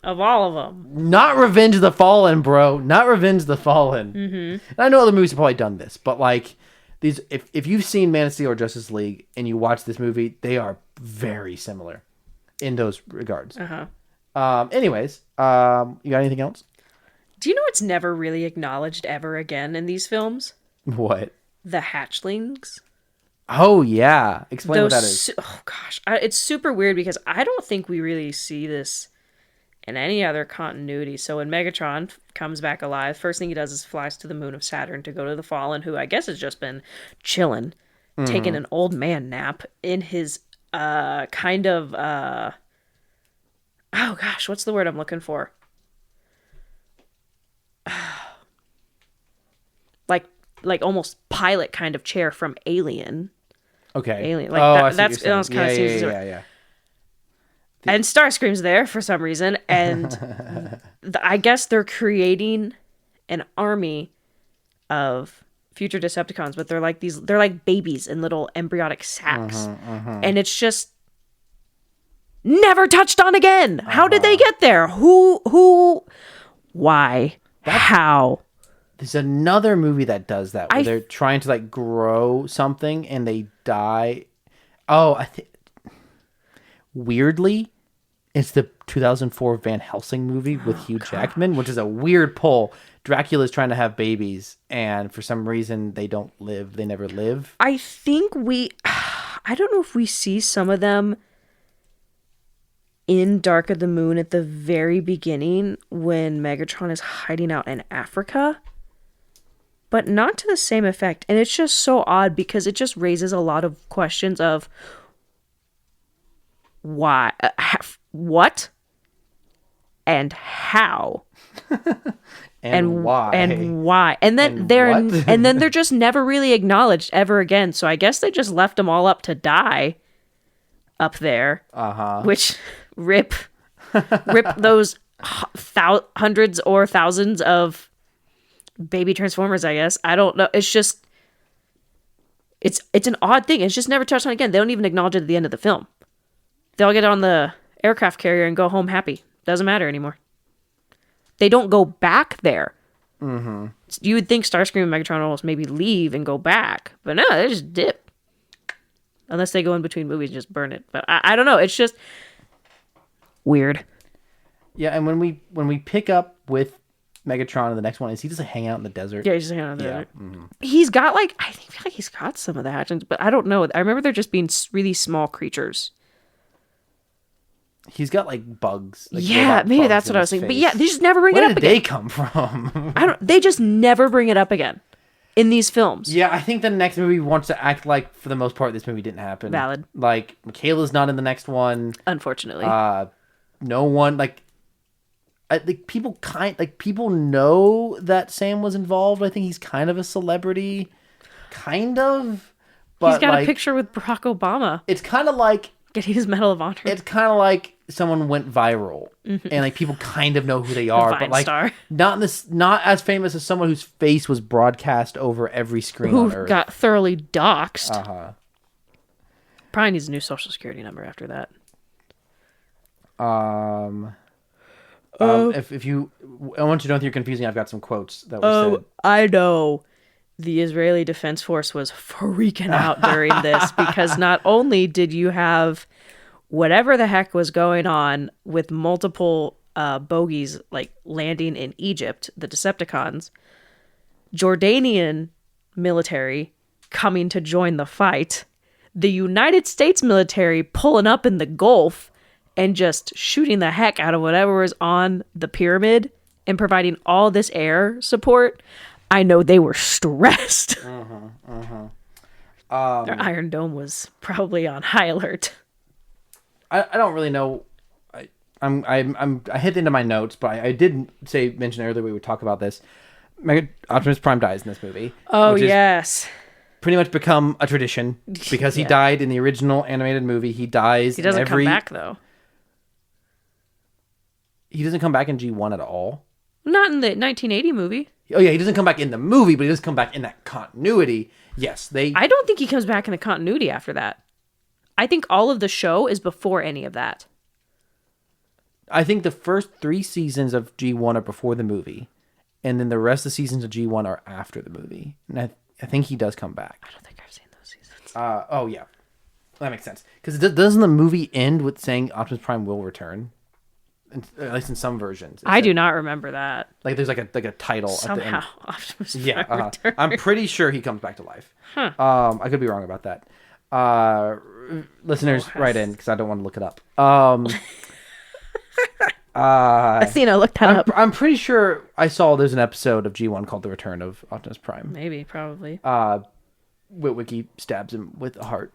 Speaker 2: Of all of them.
Speaker 1: Not Revenge of the Fallen, bro. Not Revenge of the Fallen. And I know other movies have probably done this, but like these, if you've seen Man of Steel or Justice League and you watch this movie, they are very similar in those regards. Anyways, you got anything else?
Speaker 2: Do you know it's never really acknowledged ever again in these films?
Speaker 1: What?
Speaker 2: The hatchlings.
Speaker 1: Oh yeah, explain what that is.
Speaker 2: Oh gosh, it's super weird because I don't think we really see this in any other continuity. So when Megatron comes back alive, first thing he does is flies to the moon of Saturn to go to the Fallen, who I guess has just been chilling, taking an old man nap in his kind of oh gosh, what's the word I'm looking for? like almost pilot kind of chair from Alien.
Speaker 1: Okay.
Speaker 2: Alien, like
Speaker 1: I see what
Speaker 2: that's
Speaker 1: you're
Speaker 2: it.
Speaker 1: saying.
Speaker 2: Kind of seems
Speaker 1: Yeah.
Speaker 2: and Starscream's there for some reason, and I guess they're creating an army of future Decepticons, but they're like babies in little embryonic sacs, and it's just never touched on again. How did they get there? Who, why, how?
Speaker 1: There's another movie that does that where they're trying to like grow something and they die. Oh, I think weirdly, it's the 2004 Van Helsing movie with Hugh Jackman, which is a weird pull. Dracula's trying to have babies, and for some reason they don't live. They never live.
Speaker 2: I think I don't know if we see some of them in Dark of the Moon at the very beginning when Megatron is hiding out in Africa, but not to the same effect. And it's just so odd because it just raises a lot of questions of why, what, and how,
Speaker 1: and why,
Speaker 2: and then
Speaker 1: and
Speaker 2: they're
Speaker 1: what?
Speaker 2: and then they're just never really acknowledged ever again. So I guess they just left them all up to die up there. Which rip those hundreds or thousands of baby Transformers, I guess. I don't know. It's just it's an odd thing. It's just never touched on again. They don't even acknowledge it at the end of the film. They'll get on the aircraft carrier and go home happy. Doesn't matter anymore. They don't go back there. Mm-hmm. You would think Starscream and Megatron almost maybe leave and go back, but no, they just dip. Unless they go in between movies and just burn it. But I don't know. It's just weird.
Speaker 1: Yeah, and when we pick up with Megatron in the next one, is he just hang out in the desert?
Speaker 2: Yeah, he's just hanging out in the desert. Mm-hmm. He's got I feel like he's got some of the hatchings, but I don't know. I remember there just being really small creatures.
Speaker 1: He's got like bugs. Like
Speaker 2: yeah, maybe that's what I was thinking. But yeah, they just never bring it up again.
Speaker 1: Where did they come from?
Speaker 2: They just never bring it up again in these films.
Speaker 1: Yeah, I think the next movie wants to act like, for the most part, this movie didn't happen.
Speaker 2: Valid.
Speaker 1: Like, Michaela's not in the next one.
Speaker 2: Unfortunately.
Speaker 1: No one, people know that Sam was involved. I think he's kind of a celebrity. Kind of. But
Speaker 2: he's got a picture with Barack Obama.
Speaker 1: It's kind of like
Speaker 2: getting his Medal of Honor.
Speaker 1: It's kind of like someone went viral, and like people kind of know who they are, but like
Speaker 2: star.
Speaker 1: not as famous as someone whose face was broadcast over every screen on Earth.
Speaker 2: Who got thoroughly doxxed. Probably needs a new social security number after that.
Speaker 1: If you, I want you to know if you're confusing, I've got some quotes that were said.
Speaker 2: I know. The Israeli Defense Force was freaking out during this because not only did you have whatever the heck was going on with multiple bogies like landing in Egypt, the Decepticons, Jordanian military coming to join the fight, the United States military pulling up in the Gulf and just shooting the heck out of whatever was on the pyramid and providing all this air support. I know they were stressed. Their Iron Dome was probably on high alert.
Speaker 1: I don't really know. I hit the end of my notes, but I did mention earlier we would talk about this. Optimus Prime dies in this movie.
Speaker 2: Oh yes.
Speaker 1: Pretty much become a tradition because he died in the original animated movie. He dies.
Speaker 2: He doesn't come back though.
Speaker 1: He doesn't come back in G1 at all.
Speaker 2: Not in the 1980 movie.
Speaker 1: Oh yeah, he doesn't come back in the movie, but he does come back in that continuity. Yes,
Speaker 2: I don't think he comes back in the continuity after that. I think all of the show is before any of that.
Speaker 1: I think the first 3 seasons of G1 are before the movie, and then the rest of the seasons of G1 are after the movie. And I think he does come back.
Speaker 2: I don't think I've seen those seasons.
Speaker 1: Oh yeah, that makes sense. Because doesn't the movie end with saying Optimus Prime will return? at least in some versions.
Speaker 2: I do not remember that.
Speaker 1: Like there's like a title
Speaker 2: Somehow
Speaker 1: at the end.
Speaker 2: Optimus Prime
Speaker 1: Yeah,
Speaker 2: returns.
Speaker 1: I'm pretty sure he comes back to life.
Speaker 2: Huh.
Speaker 1: I could be wrong about that. Listeners, write in because I don't want to look it up.
Speaker 2: Athena, look that up.
Speaker 1: I'm pretty sure I saw there's an episode of G1 called The Return of Optimus Prime.
Speaker 2: Maybe, probably.
Speaker 1: Witwicky stabs him with a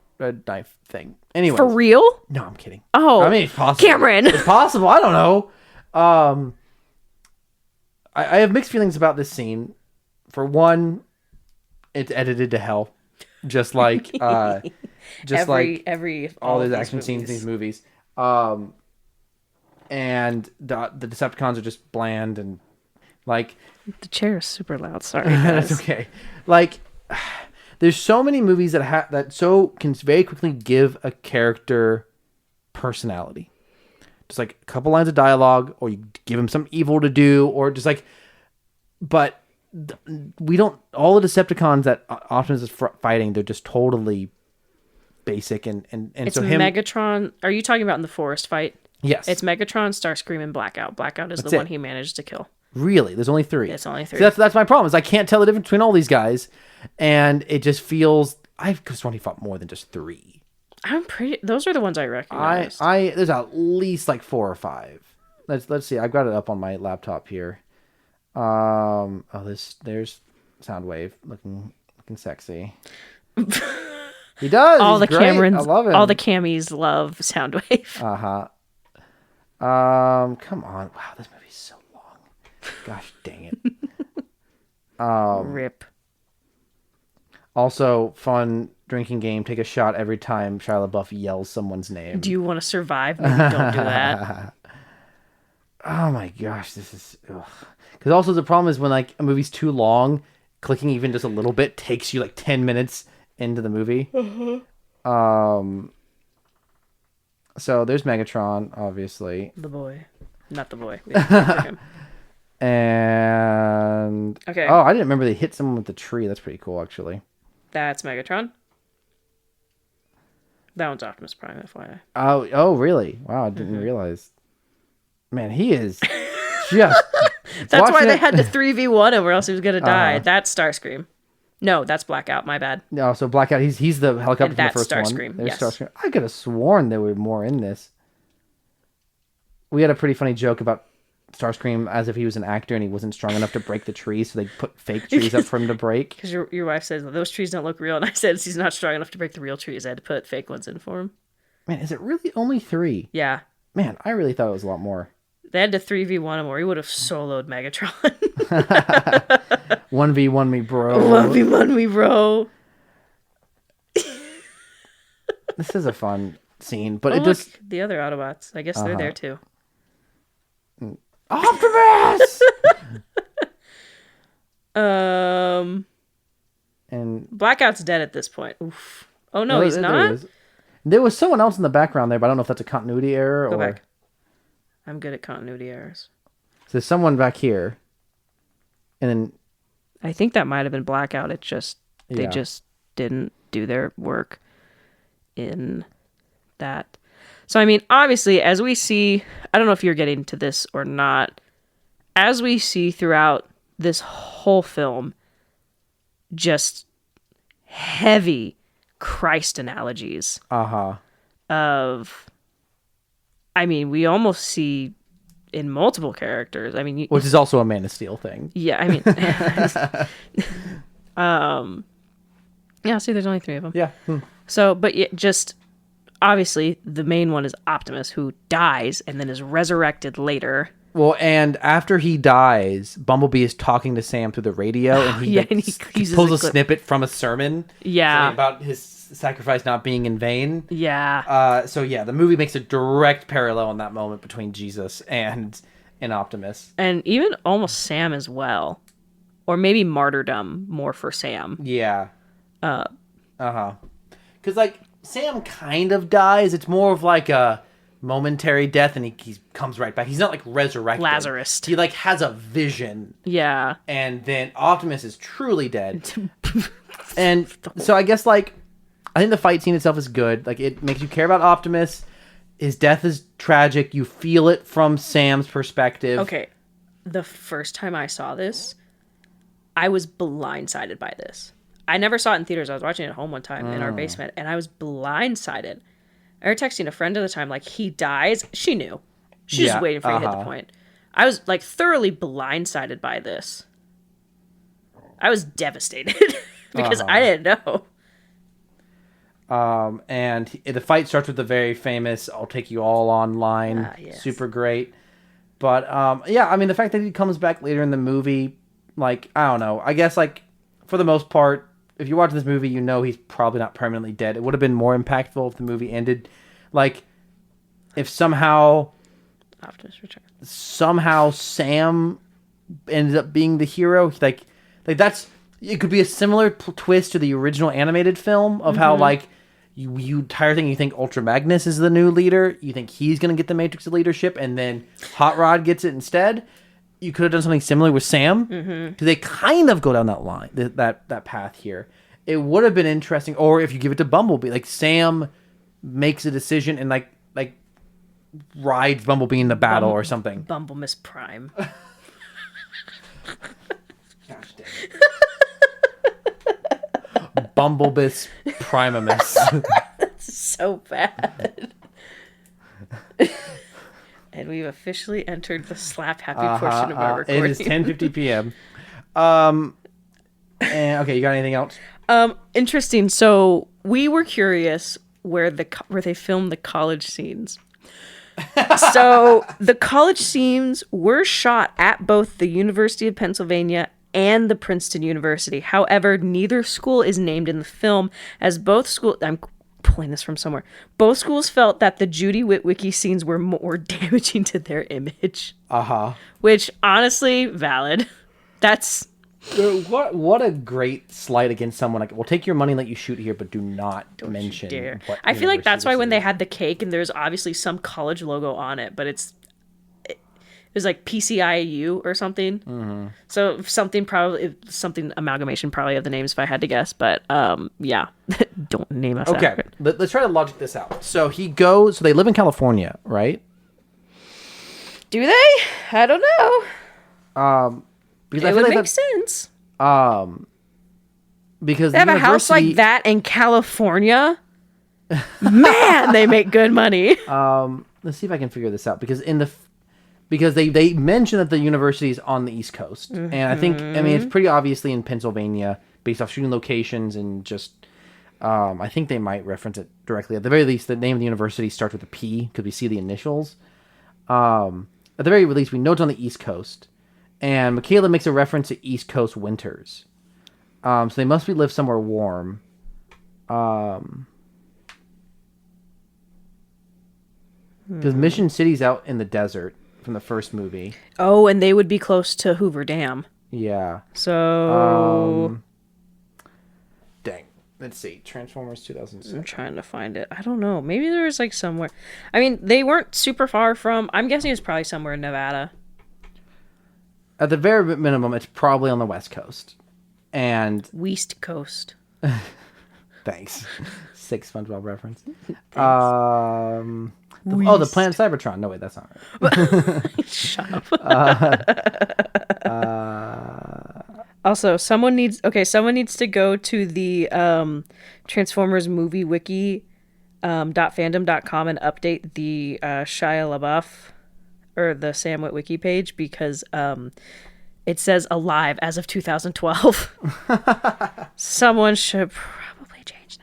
Speaker 1: knife thing. Anyway,
Speaker 2: For real?
Speaker 1: No, I'm kidding.
Speaker 2: Oh,
Speaker 1: I mean, it's possible.
Speaker 2: Cameron.
Speaker 1: It's possible. I don't know. I have mixed feelings about this scene. For one, it's edited to hell, just like
Speaker 2: every
Speaker 1: all these action scenes in these movies. And the Decepticons are just bland and like
Speaker 2: the chair is super loud. Sorry, guys.
Speaker 1: that's okay. Like there's so many movies that can very quickly give a character personality. Just like a couple lines of dialogue, or you give him some evil to do, or just like. But we don't. All the Decepticons that Optimus is fighting, they're just totally basic and
Speaker 2: It's
Speaker 1: so
Speaker 2: Megatron. Are you talking about in the forest fight?
Speaker 1: Yes.
Speaker 2: It's Megatron, Starscream, and Blackout. Blackout is the one he managed to kill.
Speaker 1: Really? There's only 3.
Speaker 2: It's only 3.
Speaker 1: See, that's my problem. Is I can't tell the difference between all these guys, and it just feels I could have sworn he fought more than just 3.
Speaker 2: Those are the ones I recognize.
Speaker 1: There's at least like 4 or 5. Let's see. I've got it up on my laptop here. There's Soundwave looking sexy. He does.
Speaker 2: All
Speaker 1: He's
Speaker 2: the
Speaker 1: great.
Speaker 2: Camerons,
Speaker 1: I love him.
Speaker 2: all the Cammies love Soundwave.
Speaker 1: Come on. Wow, this movie's so long. Gosh dang it.
Speaker 2: Rip.
Speaker 1: Also, fun drinking game. Take a shot every time Shia LaBeouf yells someone's name.
Speaker 2: Do you want to survive? Maybe don't do that.
Speaker 1: Oh my gosh, this is... Because also the problem is when like a movie's too long, clicking even just a little bit takes you like 10 minutes into the movie. So there's Megatron, obviously.
Speaker 2: The boy. Not the boy. We have to him.
Speaker 1: And...
Speaker 2: Okay.
Speaker 1: Oh, I didn't remember they hit someone with the tree. That's pretty cool, actually.
Speaker 2: That's Megatron. That one's Optimus Prime, FYI.
Speaker 1: Oh, really? Wow, I didn't realize. Man, he is just...
Speaker 2: That's why they had to 3v1 him or else he was going to die. That's Starscream. No, that's Blackout. My bad.
Speaker 1: No, so Blackout, he's the helicopter
Speaker 2: And
Speaker 1: from the
Speaker 2: that's
Speaker 1: first
Speaker 2: Starscream,
Speaker 1: one. There's
Speaker 2: yes.
Speaker 1: Starscream. I could have sworn there were more in this. We had a pretty funny joke about Starscream as if he was an actor and he wasn't strong enough to break the trees, so they put fake trees up for him to break.
Speaker 2: Because your wife says, those trees don't look real. And I said, he's not strong enough to break the real trees. I had to put fake ones in for him.
Speaker 1: Man, is it really only 3?
Speaker 2: Yeah.
Speaker 1: Man, I really thought it was a lot more.
Speaker 2: They had to 3v1 him or he would have soloed Megatron.
Speaker 1: 1v1 me, bro.
Speaker 2: 1v1 me, bro.
Speaker 1: This is a fun scene, but
Speaker 2: Oh,
Speaker 1: it just...
Speaker 2: look, the other Autobots. I guess they're there too.
Speaker 1: Optimus! And
Speaker 2: Blackout's dead at this point. Oof. Oh no, he's not?
Speaker 1: There was someone else in the background there, but I don't know if that's a continuity error
Speaker 2: Go
Speaker 1: or...
Speaker 2: back. I'm good at continuity errors.
Speaker 1: So there's someone back here. And then...
Speaker 2: I think that might have been Blackout. They
Speaker 1: Yeah.
Speaker 2: just didn't do their work in that. So, I mean, obviously, as we see, I don't know if you're getting to this or not, as we see throughout this whole film, just heavy Christ analogies of, I mean, we almost see in multiple characters. I mean,
Speaker 1: which is also a Man of Steel thing.
Speaker 2: yeah, I mean, yeah, see, there's only 3 of them.
Speaker 1: Yeah.
Speaker 2: So, but just obviously the main one is Optimus, who dies and then is resurrected later.
Speaker 1: Well, and after he dies, Bumblebee is talking to Sam through the radio, and he,
Speaker 2: and he uses
Speaker 1: pulls
Speaker 2: a
Speaker 1: a
Speaker 2: clip.
Speaker 1: snippet from a sermon
Speaker 2: Yeah.
Speaker 1: about his sacrifice not being in vain.
Speaker 2: Yeah.
Speaker 1: So yeah, the movie makes a direct parallel in that moment between Jesus and Optimus.
Speaker 2: And even almost Sam as well. Or maybe martyrdom more for Sam.
Speaker 1: Yeah. Because like Sam kind of dies. It's more of like a momentary death, and he comes right back. He's not like resurrected.
Speaker 2: Lazarus.
Speaker 1: He like has a vision.
Speaker 2: Yeah.
Speaker 1: And then Optimus is truly dead. And so I guess like I think the fight scene itself is good. Like it makes you care about Optimus. his death is tragic. You feel it from Sam's perspective.
Speaker 2: Okay. The first time I saw this, I was blindsided by this. I never saw it in theaters. I was watching it at home one time in our basement, and I was blindsided. I was texting a friend at the time, like, he dies. She knew. She was waiting for you to hit the point. I was, like, thoroughly blindsided by this. I was devastated because I didn't know.
Speaker 1: And the fight starts with the very famous "I'll take you all online."
Speaker 2: Yes.
Speaker 1: Super great. But yeah, I mean, the fact that he comes back later in the movie, like, I don't know. I guess, like, for the most part, if you watch this movie, you know he's probably not permanently dead. It would have been more impactful if the movie ended, like, if somehow
Speaker 2: Optimus Returns.
Speaker 1: Somehow Sam ended up being the hero. Like that's, it could be a similar twist to the original animated film of how, like, you entire thing, you think Ultra Magnus is the new leader, you think he's gonna get the Matrix of leadership, and then Hot Rod gets it instead. You could have done something similar with Sam, because they kind of go down that line, that path here. It would have been interesting, or if you give it to Bumblebee, like, Sam makes a decision and like rides Bumblebee in the battle or something.
Speaker 2: Bumblemus Prime.
Speaker 1: Gosh dang it. Bumblebee Primamus.
Speaker 2: That's so bad. And we've officially entered the slap happy portion of our recording.
Speaker 1: It is 10:50 p.m. And okay, you got anything else?
Speaker 2: Interesting. So we were curious where they filmed the college scenes. So the college scenes were shot at both the University of Pennsylvania and the Princeton University. However, neither school is named in the film, as both schools... I'm pulling this from somewhere. Both schools felt that the Judy Witwicky scenes were more damaging to their image. Which, honestly, valid. That's...
Speaker 1: What a great slight against someone. Like, we'll take your money and let you shoot here, but do not mention what
Speaker 2: I feel like that's why when
Speaker 1: is.
Speaker 2: they had the cake and there's obviously some college logo on it, but it was like PCIU or something. So something amalgamation probably of the names if I had to guess. But yeah, don't name us.
Speaker 1: Okay, let's try to logic this out. So so they live in California, right?
Speaker 2: Do they? I don't know.
Speaker 1: Because
Speaker 2: it would make sense.
Speaker 1: Because
Speaker 2: they have a house like that in California. Man, they make good money.
Speaker 1: Let's see if I can figure this out. Because they mention that the university is on the East Coast, and I mean it's pretty obviously in Pennsylvania based off shooting locations and just. I think they might reference it directly. At the very least, the name of the university starts with a P because we see the initials. At the very least, we know it's on the East Coast. And Michaela makes a reference to East Coast winters. So they must live somewhere warm. Because Mission City's out in the desert from the first movie.
Speaker 2: Oh, and they would be close to Hoover Dam.
Speaker 1: Yeah.
Speaker 2: So...
Speaker 1: dang. Let's see. Transformers 2006.
Speaker 2: I'm trying to find it. I don't know. Maybe there was like somewhere... I mean, they weren't super far from... I'm guessing it's probably somewhere in Nevada.
Speaker 1: At the very minimum, it's probably on the West Coast. And...
Speaker 2: West Coast.
Speaker 1: Thanks. 6 SpongeBob reference.
Speaker 2: Thanks.
Speaker 1: The planet Cybertron. No, wait, that's not right.
Speaker 2: Shut up. Also, someone needs to go to the Transformers movie wiki .fandom.com and update the Shia LaBeouf or the Sam Witwicky page because it says alive as of 2012. Someone should probably change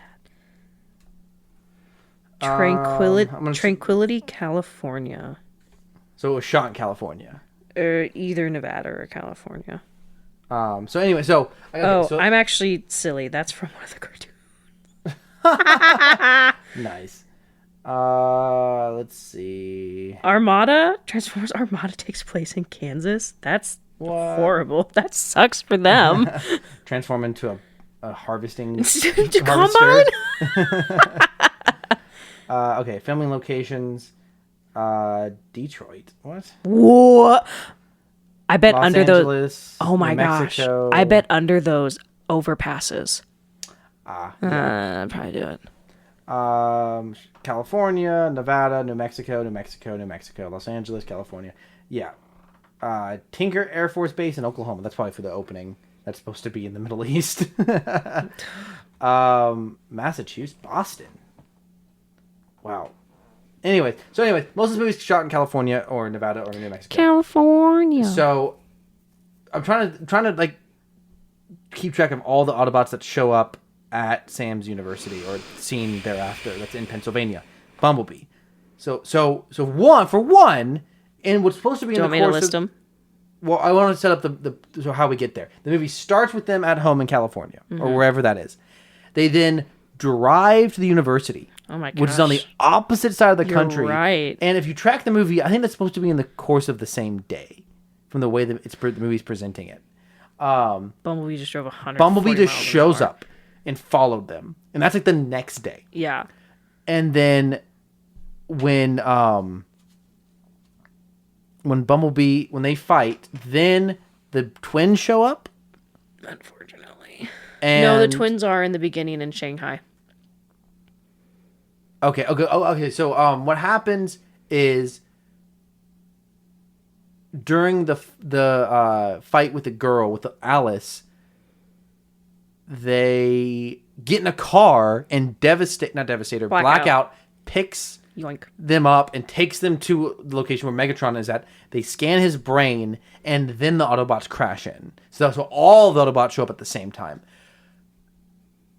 Speaker 2: that. Tranquility, California.
Speaker 1: So it was shot in California.
Speaker 2: Either Nevada or California.
Speaker 1: So anyway,
Speaker 2: I'm actually silly. That's from one of the cartoons.
Speaker 1: Nice. Let's see.
Speaker 2: Transformers Armada takes place in Kansas. That's horrible. That sucks for them.
Speaker 1: Transform into a harvesting
Speaker 2: combine.
Speaker 1: Okay, filming locations. Detroit.
Speaker 2: What? I bet
Speaker 1: Los
Speaker 2: under
Speaker 1: Angeles,
Speaker 2: those. Oh my
Speaker 1: New
Speaker 2: gosh!
Speaker 1: Mexico.
Speaker 2: I bet under those overpasses.
Speaker 1: Yeah.
Speaker 2: I'd probably do it.
Speaker 1: California, Nevada, New Mexico, New Mexico, New Mexico, Los Angeles, California. Yeah. Tinker Air Force Base in Oklahoma. That's probably for the opening. That's supposed to be in the Middle East. Massachusetts, Boston. Wow. Anyway, most of this movie's shot in California or Nevada or New Mexico.
Speaker 2: California.
Speaker 1: So I'm trying to like keep track of all the Autobots that show up at Sam's university or scene thereafter. That's in Pennsylvania. Bumblebee. So one, and what's supposed to be
Speaker 2: Do you
Speaker 1: in
Speaker 2: want
Speaker 1: the
Speaker 2: me to
Speaker 1: course
Speaker 2: list them?
Speaker 1: Well, I want to set up so how we get there. The movie starts with them at home in California or wherever that is. They then drive to the university.
Speaker 2: Oh my gosh.
Speaker 1: Which is on the opposite side of the country.
Speaker 2: Right.
Speaker 1: And if you track the movie, I think that's supposed to be in the course of the same day, from the way that the movie's presenting it.
Speaker 2: Bumblebee just drove 100.
Speaker 1: Bumblebee just shows up and followed them, and that's like the next day.
Speaker 2: Yeah.
Speaker 1: And then when they fight, then the twins show up.
Speaker 2: Unfortunately.
Speaker 1: And
Speaker 2: No, the twins are in the beginning in Shanghai.
Speaker 1: Okay. So, what happens is during the fight with the girl with Alice, they get in a car and Blackout picks
Speaker 2: Yoink.
Speaker 1: them up and takes them to the location where Megatron is at. They scan his brain, and then the Autobots crash in. So all the Autobots show up at the same time.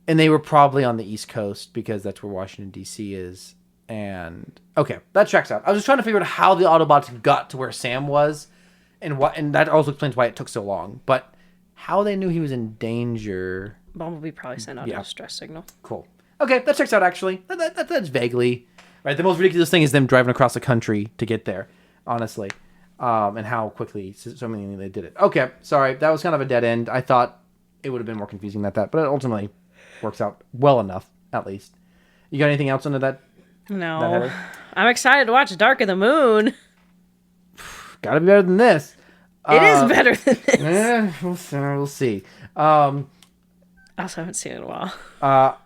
Speaker 1: And they were probably on the East Coast because that's where Washington, D.C. is. And okay, that checks out. I was just trying to figure out how the Autobots got to where Sam was, and that also explains why it took so long. But how they knew he was in danger.
Speaker 2: Bumblebee probably sent out a distress signal.
Speaker 1: Cool. Okay, that checks out actually. That's vaguely right. The most ridiculous thing is them driving across the country to get there, honestly, and how quickly so many they did it. Okay, sorry, that was kind of a dead end. I thought it would have been more confusing than that, but it ultimately works out well enough, at least. You got anything else under that?
Speaker 2: No. I'm excited to watch Dark of the Moon.
Speaker 1: Gotta be better than this.
Speaker 2: It is better than this.
Speaker 1: We'll see.
Speaker 2: I also haven't seen it in a while.
Speaker 1: I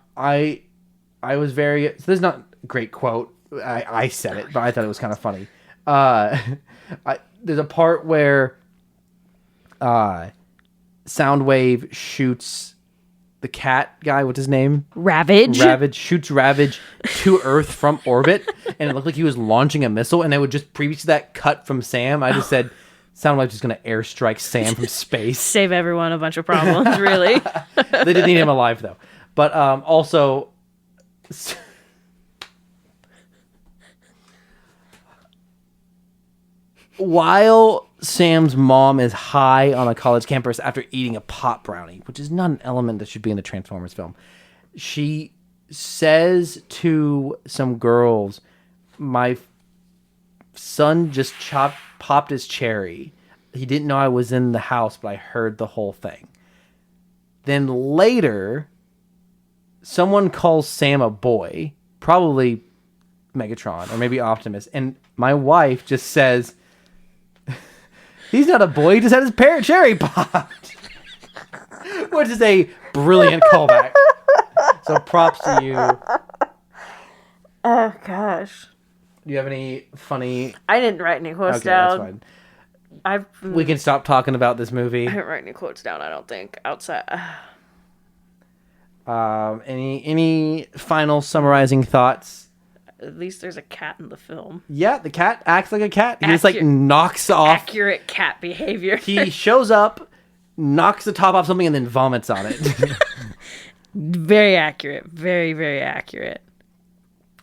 Speaker 1: was very... So this is not a great quote. I said it, but I thought it was kind of funny. There's a part where Soundwave shoots the cat guy, what's his name?
Speaker 2: Ravage
Speaker 1: shoots Ravage to Earth from orbit, and it looked like he was launching a missile, and they would just previous to that cut from Sam, I just said Soundwave's just gonna airstrike Sam from space.
Speaker 2: Save everyone a bunch of problems, really.
Speaker 1: They didn't need him alive though. But also while Sam's mom is high on a college campus after eating a pot brownie, which is not an element that should be in a Transformers film, she says to some girls, "My son just popped his cherry. He didn't know I was in the house, but I heard the whole thing." Then later, someone calls Sam a boy, probably Megatron or maybe Optimus, and my wife just says, "He's not a boy, he just had his cherry popped." Which is a brilliant callback. So props to you.
Speaker 2: Oh, gosh.
Speaker 1: Do you have any funny...
Speaker 2: I didn't write any quotes down.
Speaker 1: That's fine. We can stop talking about this movie.
Speaker 2: I didn't write any quotes down, I don't think. Outside.
Speaker 1: Any final summarizing thoughts?
Speaker 2: At least there's a cat in the film.
Speaker 1: Yeah, the cat acts like a cat. He just like knocks off...
Speaker 2: Accurate cat behavior.
Speaker 1: He shows up, knocks the top off something, and then vomits on it.
Speaker 2: Very accurate. Very, very accurate.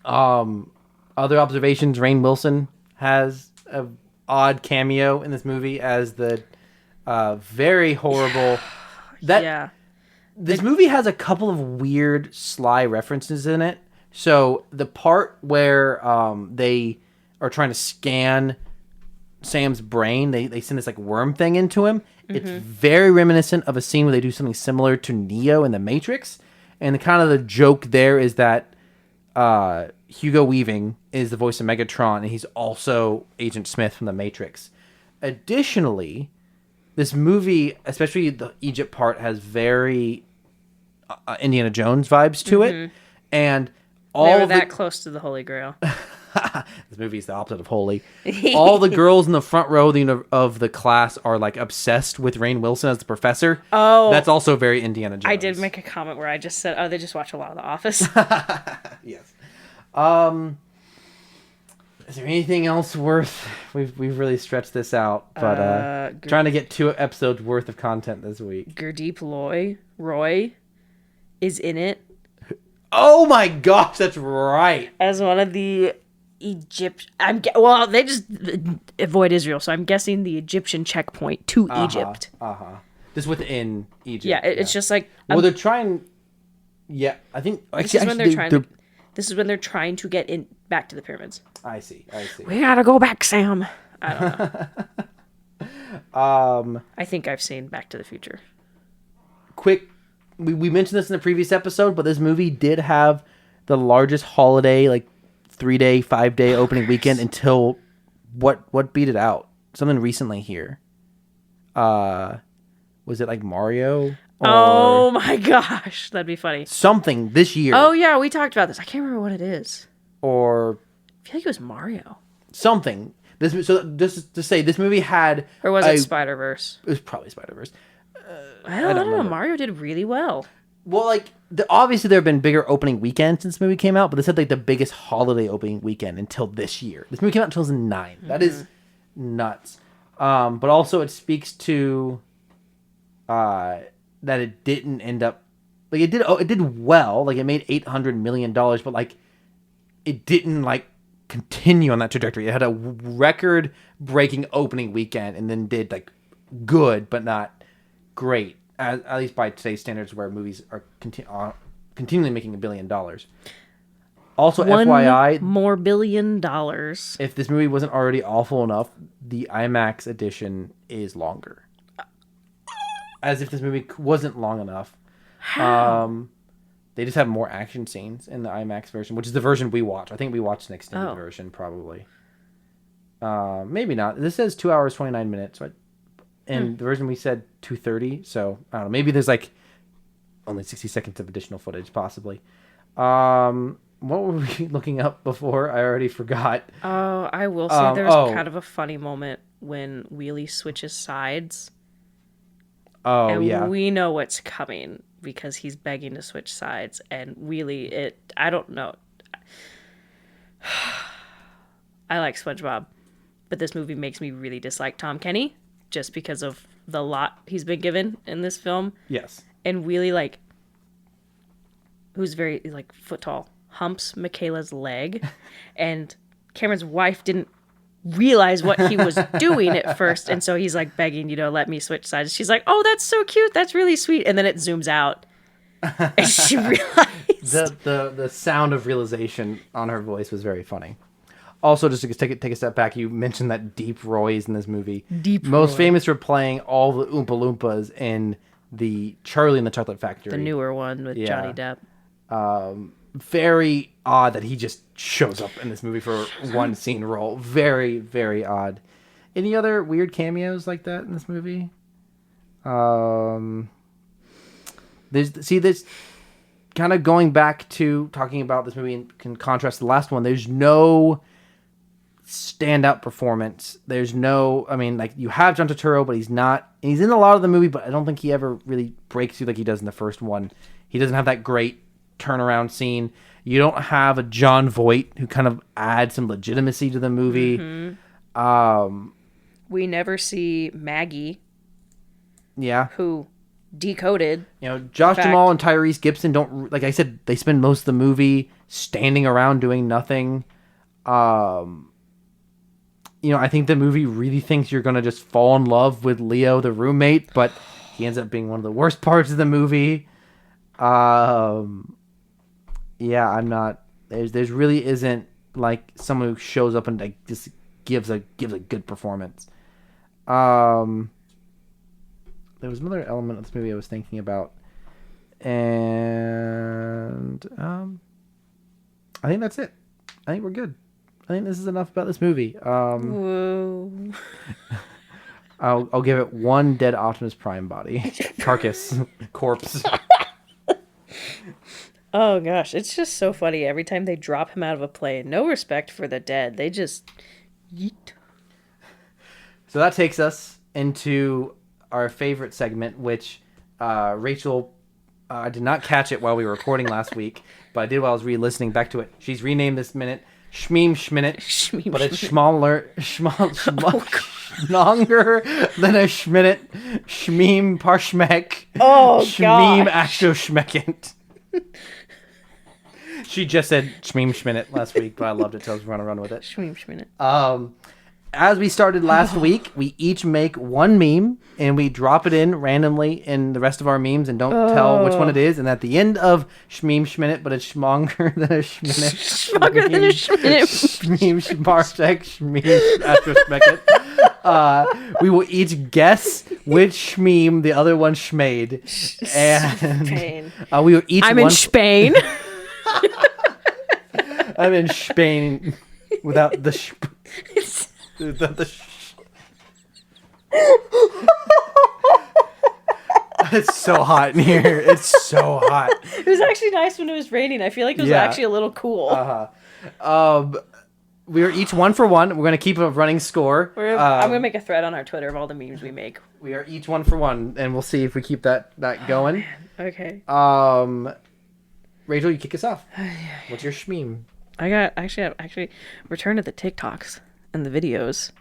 Speaker 1: Other observations, Rainn Wilson has an odd cameo in this movie as the very horrible... This movie has a couple of weird, sly references in it. So the part where they are trying to scan Sam's brain, they send this like worm thing into him. Mm-hmm. It's very reminiscent of a scene where they do something similar to Neo in The Matrix. And the joke there is that Hugo Weaving is the voice of Megatron, and he's also Agent Smith from The Matrix. Additionally, this movie, especially the Egypt part, has very Indiana Jones vibes to it. And
Speaker 2: They were that close to the Holy Grail.
Speaker 1: This movie is the opposite of holy. All the girls in the front row of the class are like obsessed with Rainn Wilson as the professor.
Speaker 2: Oh,
Speaker 1: that's also very Indiana Jones.
Speaker 2: I did make a comment where I just said, "Oh, they just watch a lot of The Office."
Speaker 1: Yes. Is there anything else worth? We've really stretched this out, but trying to get 2 episodes worth of content this week.
Speaker 2: Gurdeep Roy is in it.
Speaker 1: Oh my gosh, that's right.
Speaker 2: As one of the well, they just avoid Israel, so I'm guessing the Egyptian checkpoint to Egypt.
Speaker 1: Just within Egypt.
Speaker 2: Yeah, it's just like.
Speaker 1: Well, they're trying. Yeah, I think.
Speaker 2: This is when they're trying. This is when they're trying to get in back to the pyramids.
Speaker 1: I see.
Speaker 2: We gotta go back, Sam. I don't know. I think I've seen Back to the Future.
Speaker 1: Quick. We mentioned this in the previous episode, but this movie did have the largest holiday, like 3-day, 5-day opening weekend until what beat it out? Something recently here. Was it like Mario?
Speaker 2: Oh my gosh, that'd be funny.
Speaker 1: Something this year.
Speaker 2: Oh yeah, we talked about this. I can't remember what it is.
Speaker 1: Or
Speaker 2: I feel like it was Mario.
Speaker 1: Something. So just to say, this movie had.
Speaker 2: Or was it Spider-Verse?
Speaker 1: It was probably Spider-Verse.
Speaker 2: I don't know. Mario did really well.
Speaker 1: Well, like obviously there have been bigger opening weekends since this movie came out, but this had like the biggest holiday opening weekend until this year. This movie came out in 2009. Mm-hmm. That is nuts. But also it speaks to that it didn't end up like it did well. Like it made $800 million, but like it didn't like continue on that trajectory. It had a record-breaking opening weekend and then did like good, but not great, at least by today's standards, where movies are continually making $1 billion. Also, FYI,
Speaker 2: more $1 billion.
Speaker 1: If this movie wasn't already awful enough, the IMAX edition is longer. As if this movie wasn't long enough.
Speaker 2: How?
Speaker 1: They just have more action scenes in the IMAX version, which is the version we watch. I think we watched an extended version, probably. Maybe not. This says 2 hours, 29 minutes, right? And the version we said 2:30, so I don't know. Maybe there's like only 60 seconds of additional footage, possibly. What were we looking up before? I already forgot.
Speaker 2: Oh, I will say there's kind of a funny moment when Wheelie switches sides.
Speaker 1: Oh,
Speaker 2: and
Speaker 1: yeah.
Speaker 2: We know what's coming because he's begging to switch sides. And Wheelie, I don't know. I like SpongeBob, but this movie makes me really dislike Tom Kenny. Just because of the lot he's been given in this film.
Speaker 1: Yes.
Speaker 2: And Wheelie, like, who's very, like, foot tall, humps Michaela's leg. And Cameron's wife didn't realize what he was doing at first. And so he's, like, begging, let me switch sides. She's like, oh, that's so cute. That's really sweet. And then it zooms out. And she realized.
Speaker 1: The sound of realization on her voice was very funny. Also, just to take a step back, you mentioned that Deep Roy is in this movie. Most famous for playing all the Oompa Loompas in the Charlie and the Chocolate Factory.
Speaker 2: The newer one with Johnny Depp.
Speaker 1: Very odd that he just shows up in this movie for one scene role. Very, very odd. Any other weird cameos like that in this movie? There's kind of going back to talking about this movie in contrast to the last one. There's no standout performance. There's no, you have John Turturro, but he's in a lot of the movie, but I don't think he ever really breaks through like he does in the first one. He doesn't have that great turnaround scene. You don't have a John Voight who kind of adds some legitimacy to the movie. Mm-hmm.
Speaker 2: We never see Maggie.
Speaker 1: Yeah.
Speaker 2: Who decoded.
Speaker 1: Josh Jamal and Tyrese Gibson don't, like I said, they spend most of the movie standing around doing nothing. I think the movie really thinks you're going to just fall in love with Leo, the roommate, but he ends up being one of the worst parts of the movie. I'm not, there's really isn't like someone who shows up and like just gives a good performance. There was another element of this movie I was thinking about, and I think that's it. I think we're good. I think this is enough about this movie.
Speaker 2: Whoa.
Speaker 1: I'll give it one dead Optimus Prime body. Carcass. Corpse.
Speaker 2: Oh gosh, it's just so funny every time they drop him out of a plane. No respect for the dead. They just yeet.
Speaker 1: So that takes us into our favorite segment, which Rachel did not catch it while we were recording last week, but I did while I was re-listening back to it. She's renamed this minute Shmeem Schminute, but it's smaller, longer than a Schminute. Shmeem Parshmek.
Speaker 2: Oh,
Speaker 1: Shmeem
Speaker 2: gosh.
Speaker 1: Astro Schmeckent. She just said Shmeem Schminute last week, but I loved it, so I was going to run with it.
Speaker 2: Shmeem Schminute.
Speaker 1: As we started last week, we each make one meme and we drop it in randomly in the rest of our memes and don't tell which one it is. And at the end of Shmeem Schminute, but it's schmonger than a Schminute.
Speaker 2: Schmonger than a Schminute.
Speaker 1: Shmeem Schmarsek, Shmeem Astro Schmeckett. We will each guess which meme the other one schmade. And
Speaker 2: Spain.
Speaker 1: we will each
Speaker 2: I'm in Spain.
Speaker 1: I'm in Spain without the It's so hot in here. It's so hot.
Speaker 2: It was actually nice when it was raining. I feel like it was actually a little cool.
Speaker 1: We are each 1 for 1. We're going to keep a running score.
Speaker 2: I'm going to make a thread on our Twitter of all the memes we make.
Speaker 1: We are each 1 for 1, and we'll see if we keep that going.
Speaker 2: Okay.
Speaker 1: Rachel, you kick us off. What's your shmeme?
Speaker 2: I actually returned to the TikToks and the videos.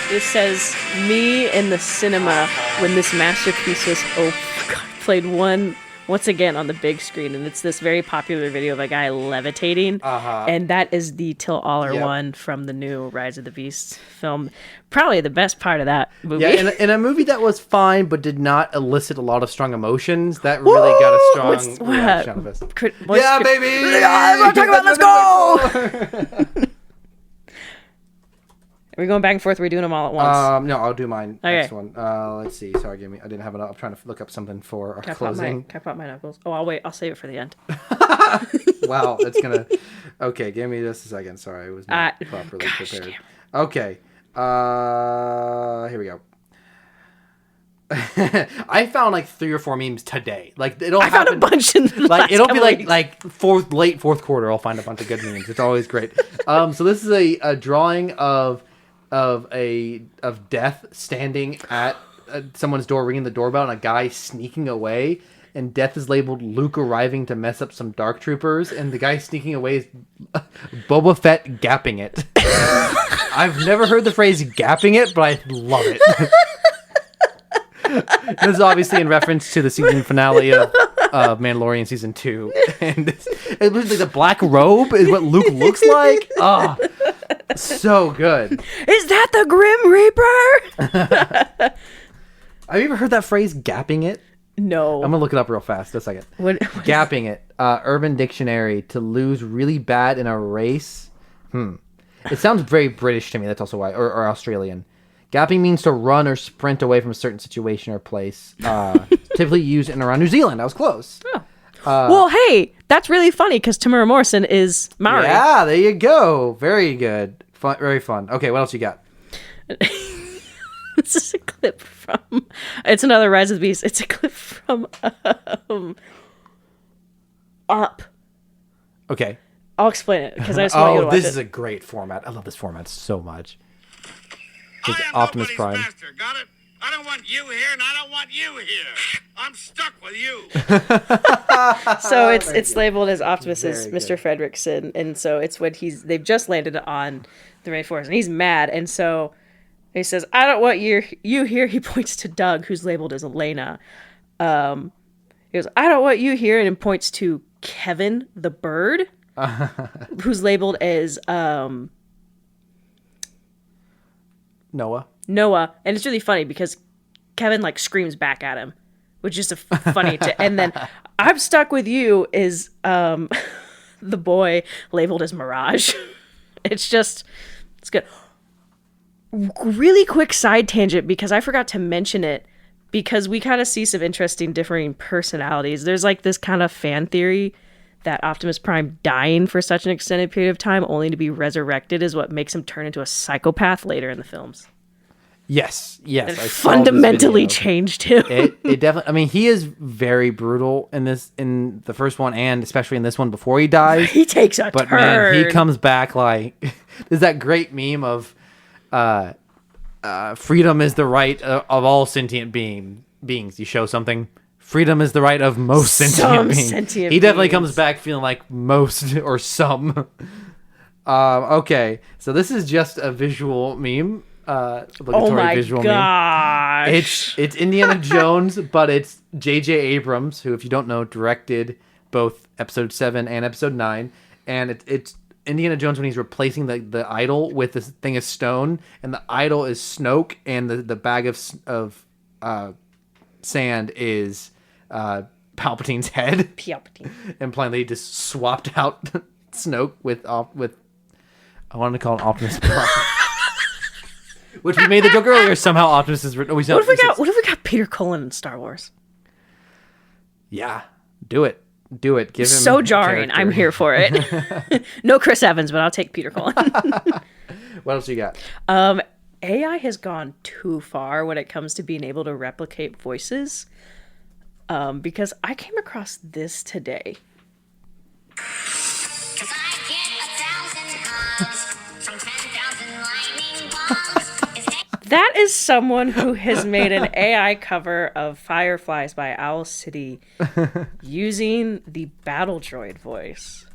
Speaker 2: It says, me in the cinema when this masterpiece was played once again on the big screen. And it's this very popular video of a guy levitating. And that is the Till All Are One from the new Rise of the Beasts film. Probably the best part of that movie.
Speaker 1: Yeah, in a movie that was fine but did not elicit a lot of strong emotions, that really got a strong reaction out of us. Yeah, baby!
Speaker 2: I'm talking about, let's go! Are we going back and forth? Or are we doing them all at once?
Speaker 1: No, I'll do mine.
Speaker 2: Okay.
Speaker 1: Next one. Let's see. Sorry, I didn't have enough. I'm trying to look up something for our closing.
Speaker 2: Can I pop my knuckles? Oh, I'll wait. I'll save it for the end.
Speaker 1: Wow, it's gonna. Okay, give me just a second. Sorry, I was not properly prepared. Okay. Here we go. I found like 3 or 4 memes today. Like it'll happen.
Speaker 2: I found a bunch in the
Speaker 1: like it'll be
Speaker 2: weeks.
Speaker 1: like late fourth quarter. I'll find a bunch of good memes. It's always great. So this is a drawing of Death standing at someone's door, ringing the doorbell, and a guy sneaking away. And Death is labeled Luke arriving to mess up some Dark Troopers, and the guy sneaking away is Boba Fett gapping it. I've never heard the phrase gapping it, but I love it. This is obviously in reference to the season finale of Mandalorian season 2, and it looks like the black robe is what Luke looks like. Oh, so good.
Speaker 2: Is that the Grim Reaper?
Speaker 1: Have you ever heard that phrase, gapping it?
Speaker 2: No.
Speaker 1: I'm gonna look it up real fast. Just a second.
Speaker 2: What
Speaker 1: Gapping it. Urban Dictionary, to lose really bad in a race. It sounds very British to me. That's also why, or Australian. Gapping means to run or sprint away from a certain situation or place. Typically used in and around New Zealand. I was close.
Speaker 2: Oh. Well, hey, that's really funny because Tamara Morrison is Maori.
Speaker 1: Yeah, there you go. Very good. Fun, very fun. Okay, what else you got?
Speaker 2: This is a clip from... It's another Rise of the Beast. It's a clip from Up.
Speaker 1: Okay.
Speaker 2: I'll explain it because I just want you to watch
Speaker 1: this
Speaker 2: it.
Speaker 1: is a great format. I love this format so much. It's Optimus Prime.
Speaker 3: Master, got it? I don't want you here, and I don't want you here. I'm stuck with you.
Speaker 2: So it's labeled as Optimus as Mr. Fredrickson, and so it's when they've just landed on the rainforest, and he's mad, and so he says, "I don't want you here." He points to Doug, who's labeled as Elena. He goes, "I don't want you here," and it points to Kevin the bird, who's labeled as
Speaker 1: Noah,
Speaker 2: and it's really funny because Kevin like screams back at him, which is funny. And then I'm stuck with you is the boy labeled as Mirage. It's good. Really quick side tangent because I forgot to mention it because we kind of see some interesting differing personalities. There's like this kind of fan theory that Optimus Prime dying for such an extended period of time only to be resurrected is what makes him turn into a psychopath later in the films.
Speaker 1: Yes.
Speaker 2: It
Speaker 1: I saw this
Speaker 2: fundamentally
Speaker 1: video.
Speaker 2: changed him.
Speaker 1: It definitely. I mean, he is very brutal in the first one, and especially in this one before he dies.
Speaker 2: He takes a
Speaker 1: But
Speaker 2: turn.
Speaker 1: man, he comes back like there's that great meme of freedom is the right of all sentient beings. You show something. Freedom is the right of most sentient beings.
Speaker 2: Sentient
Speaker 1: He definitely
Speaker 2: beings.
Speaker 1: comes back feeling like most or some. Okay, so this is just a visual meme. Obligatory
Speaker 2: Oh my
Speaker 1: visual meme.
Speaker 2: gosh.
Speaker 1: It's Indiana Jones, but it's J.J. Abrams, who, if you don't know, directed both Episode 7 and Episode 9. And it's Indiana Jones when he's replacing the idol with this thing of stone, and the idol is Snoke, and the bag of sand is Palpatine's head.
Speaker 2: Palpatine.
Speaker 1: And plainly just swapped out Snoke with I wanted to call it Optimus Prime. Which we made the joke earlier. Somehow Optimus is written.
Speaker 2: What if we got Peter Cullen in Star Wars?
Speaker 1: Yeah, do it. Give him
Speaker 2: So
Speaker 1: a
Speaker 2: jarring.
Speaker 1: character.
Speaker 2: I'm here for it. No Chris Evans, but I'll take Peter Cullen.
Speaker 1: What else you got?
Speaker 2: AI has gone too far when it comes to being able to replicate voices. Because I came across this today.
Speaker 4: 'Cause I get 1,000 hugs from 10,000 lightning bugs.
Speaker 2: That is someone who has made an AI cover of Fireflies by Owl City using the battle droid voice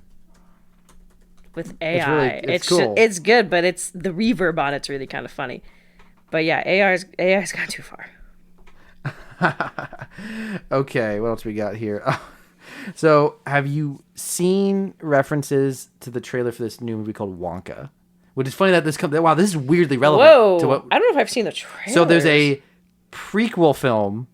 Speaker 2: with AI.
Speaker 1: It's cool.
Speaker 2: It's good, but it's the reverb on it's really kind of funny. But yeah, AI's gone too far.
Speaker 1: Okay, what else we got here? So, have you seen references to the trailer for this new movie called Wonka? Which is funny that this comes. Wow, this is weirdly relevant
Speaker 2: Whoa!
Speaker 1: to what.
Speaker 2: I don't know if I've seen the trailer.
Speaker 1: So there's a prequel film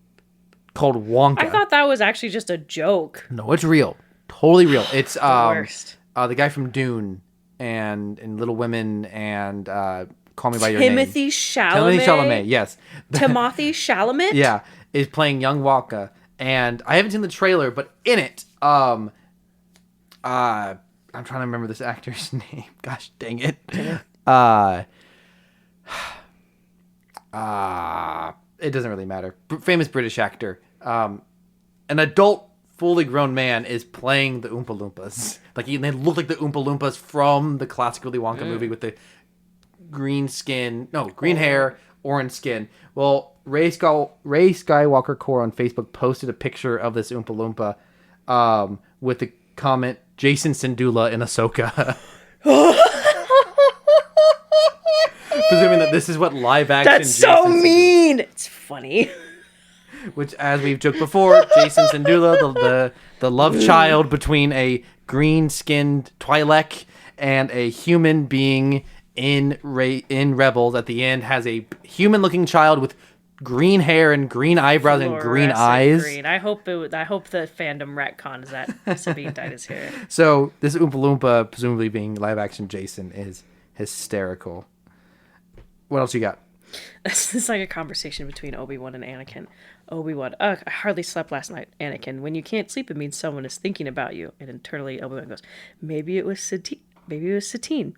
Speaker 1: called Wonka.
Speaker 2: I thought that was actually just a joke.
Speaker 1: No, it's real. Totally real. It's
Speaker 2: worst.
Speaker 1: The guy from Dune and Little Women and Call Me by Your Name.
Speaker 2: Timothy Chalamet.
Speaker 1: Timothy Chalamet, yes.
Speaker 2: Timothy Chalamet.
Speaker 1: Yeah, is playing young Wonka, and I haven't seen the trailer, but in it, I'm trying to remember this actor's name. Gosh, dang it. It doesn't really matter. Famous British actor. An adult, fully grown man is playing the Oompa Loompas. Like they look like the Oompa Loompas from the classic Willy Wonka movie with the green hair, orange skin. Well, Ray Skywalker Core on Facebook posted a picture of this Oompa Loompa with the comment, Jason Syndulla in Ahsoka. Presuming that this is what live action
Speaker 2: That's so
Speaker 1: Jason Syndulla-
Speaker 2: mean. It's funny.
Speaker 1: Which, as we've joked before, Jason Syndulla, the love child between a green-skinned Twi'lek and a human being in Rebels at the end, has a human-looking child with green hair and green eyebrows and green
Speaker 2: Fluorescent
Speaker 1: eyes.
Speaker 2: green. I hope the fandom retcons that Sabine dyed his hair.
Speaker 1: So this Oompa Loompa, presumably being live-action Jason, is hysterical. What else you got?
Speaker 2: This is like a conversation between Obi-Wan and Anakin. Obi-Wan, I hardly slept last night. Anakin, when you can't sleep, it means someone is thinking about you. And internally, Obi-Wan goes, maybe it was Satine. Maybe it was Satine.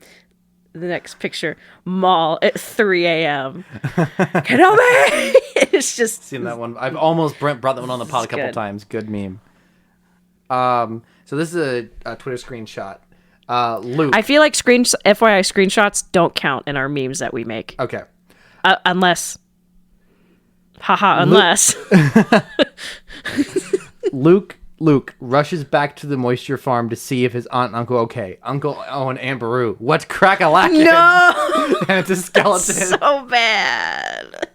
Speaker 2: The next picture, Maul at 3 a.m. Kenobi! It's just...
Speaker 1: Seen that one. I've almost brought that one on the pod a couple
Speaker 2: good.
Speaker 1: times. Good meme. So this is a Twitter screenshot. Luke.
Speaker 2: I feel like FYI screenshots don't count in our memes that we make.
Speaker 1: Okay.
Speaker 2: Unless... unless...
Speaker 1: Luke rushes back to the moisture farm to see if his aunt and uncle are okay. Uncle Owen and Baru. What's crack-a-lackin'?
Speaker 2: No!
Speaker 1: And it's a skeleton.
Speaker 2: So bad.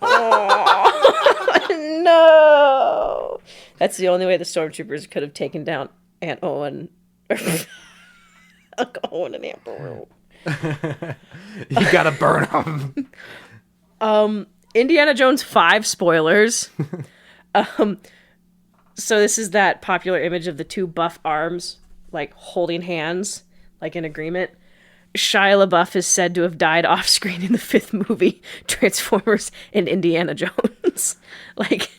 Speaker 2: Oh, no. That's the only way the stormtroopers could have taken down Aunt Owen. Uncle Owen and Aunt Beru.
Speaker 1: You gotta burn them.
Speaker 2: Indiana Jones 5 spoilers. So this is that popular image of the two buff arms, like holding hands, like in agreement. Shia LaBeouf is said to have died off screen in the 5th movie, Transformers and Indiana Jones. Like,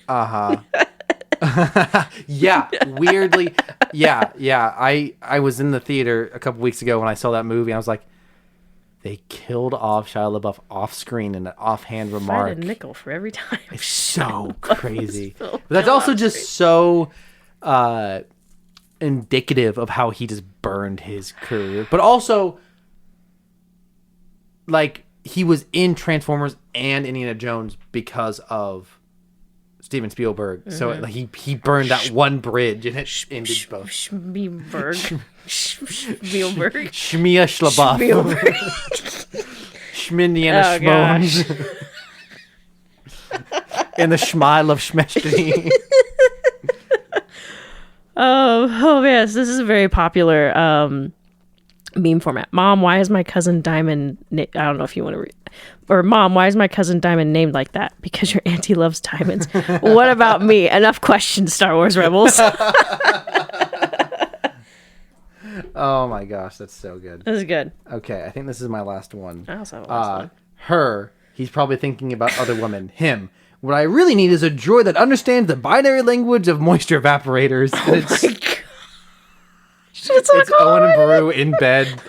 Speaker 1: Yeah, weirdly. Yeah. I was in the theater a couple weeks ago when I saw that movie, and I was like, they killed off Shia LaBeouf off screen in an offhand
Speaker 2: Find
Speaker 1: remark.
Speaker 2: a nickel for every time.
Speaker 1: It's so crazy.
Speaker 2: But
Speaker 1: But that's also just so indicative of how he just burned his career. But also, like, he was in Transformers and Indiana Jones because of Steven Spielberg. So like, he burned that one bridge and it ended both.
Speaker 2: Spielberg. Spielberg.
Speaker 1: Shmia Schlaboff.
Speaker 2: Spielberg.
Speaker 1: Schmindiana
Speaker 2: Oh, gosh.
Speaker 1: Schmones. And the Schmile of Schmestiny.
Speaker 2: Oh man, so this is a very popular meme format. Mom, why is my cousin Diamond? I don't know if you want to read. Or Mom, why is my cousin Diamond named like that? Because your auntie loves diamonds. What about me? Enough questions, Star Wars Rebels.
Speaker 1: Oh my gosh, that's so good.
Speaker 2: This is good.
Speaker 1: Okay, I think this is my last one.
Speaker 2: I also have a last one.
Speaker 1: Her, he's probably thinking about other women. Him, what I really need is a droid that understands the binary language of moisture evaporators. And it's
Speaker 2: It's
Speaker 1: Owen and Beru in bed.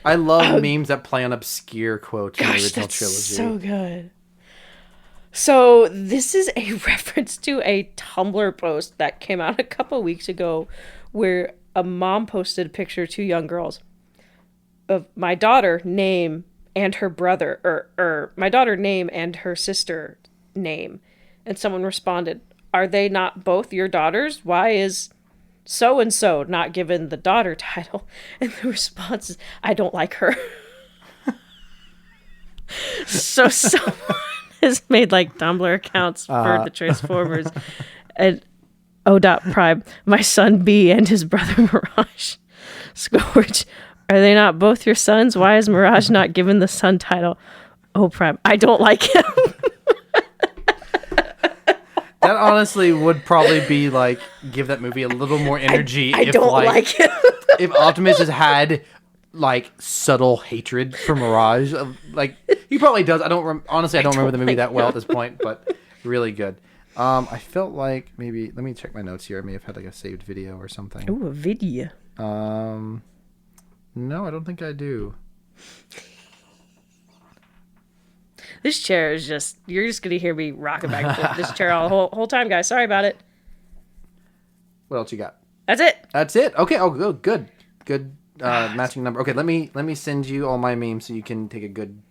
Speaker 1: I love memes that play on obscure quotes from the original trilogy.
Speaker 2: So good. So this is a reference to a Tumblr post that came out a couple weeks ago where a mom posted a picture of two young girls of my daughter name and her brother or my daughter name and her sister name. And someone responded, "Are they not both your daughters? Why is so and so not given the daughter title?" And the response is, "I don't like her." So someone has made like Tumblr accounts for the Transformers. And O.Prime, my son B and his brother Mirage. Scourge, are they not both your sons? Why is Mirage not given the son title? O.Prime, I don't like him.
Speaker 1: That honestly would probably be like, give that movie a little more energy.
Speaker 2: I don't like him.
Speaker 1: If Optimus has had like subtle hatred for Mirage, like he probably does. Honestly, I don't remember the movie that well at this point, but really good. I felt like maybe, let me check my notes here. I may have had like a saved video or something.
Speaker 2: Ooh, a video.
Speaker 1: No, I don't think I do.
Speaker 2: This chair is just, you're just going to hear me rocking back and forth this chair all the whole time, guys. Sorry about it.
Speaker 1: What else you got?
Speaker 2: That's it.
Speaker 1: That's it. Okay. Oh, good. Matching number. Okay, let me send you all my memes so you can take a good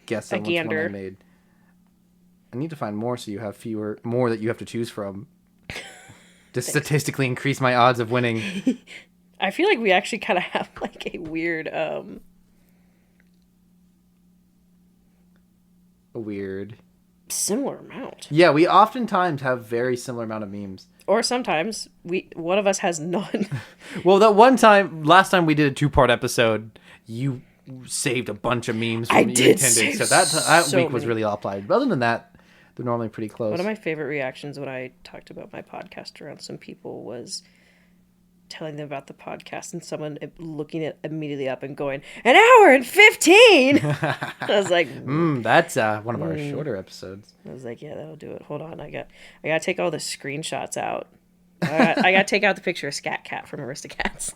Speaker 1: guess on which one I made. I need to find more so you have more that you have to choose from. To statistically increase my odds of winning.
Speaker 2: I feel like we actually kind of have like a weird similar amount.
Speaker 1: Yeah, we oftentimes have very similar amount of memes.
Speaker 2: Or sometimes one of us has none.
Speaker 1: Well, last time we did a 2-part episode, you saved a bunch of memes from you attended. So that week was really applied. But other than that, they're normally pretty close.
Speaker 2: One of my favorite reactions when I talked about my podcast around some people was telling them about the podcast and someone looking it immediately up and going, 1 hour and 15. I was like,
Speaker 1: that's one of our shorter episodes.
Speaker 2: I was like, yeah, that'll do it. Hold on, I gotta take all the screenshots out. I gotta take out the picture of Scat Cat from Aristocats.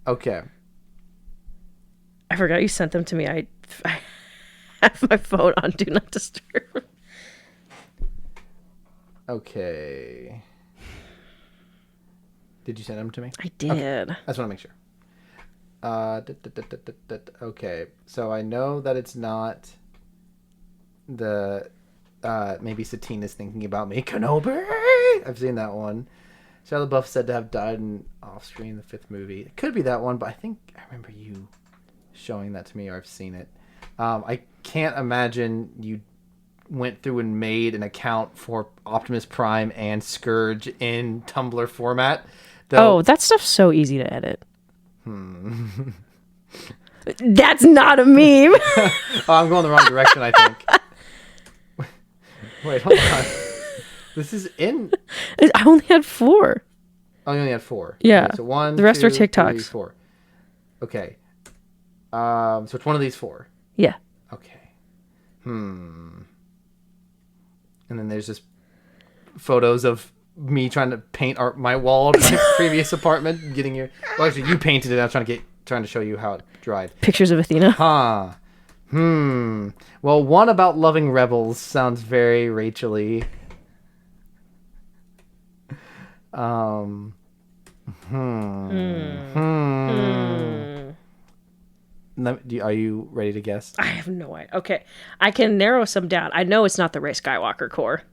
Speaker 1: Okay.
Speaker 2: I forgot you sent them to me. I have my phone on Do Not Disturb.
Speaker 1: Okay. Did you send them to me?
Speaker 2: I did.
Speaker 1: Okay. I just want to make sure. Okay, so I know that it's not the maybe Satine is thinking about me. Kenobi! I've seen that one. Shia LaBeouf said to have died in off-screen the 5th movie. It could be that one, but I think I remember you showing that to me, or I've seen it. I can't imagine you went through and made an account for Optimus Prime and Scourge in Tumblr format.
Speaker 2: Oh, that stuff's so easy to edit. That's not a meme.
Speaker 1: I'm going the wrong direction, I think. Wait, hold on. This is in...
Speaker 2: I only had 4.
Speaker 1: Oh, you only had 4.
Speaker 2: Yeah.
Speaker 1: Okay, so 1,
Speaker 2: the rest
Speaker 1: 2,
Speaker 2: are TikToks.
Speaker 1: 3, 4. Okay. So it's one of these 4.
Speaker 2: Yeah.
Speaker 1: Okay. And then there's just photos of me trying to paint my wall in my previous apartment, getting your. Well, actually, you painted it. I was trying to show you how it dried.
Speaker 2: Pictures of Athena.
Speaker 1: Huh. Well, one about loving rebels sounds very Rachel-y. Are you ready to guess?
Speaker 2: I have no idea. Okay, I can narrow some down. I know it's not the Rey Skywalker core.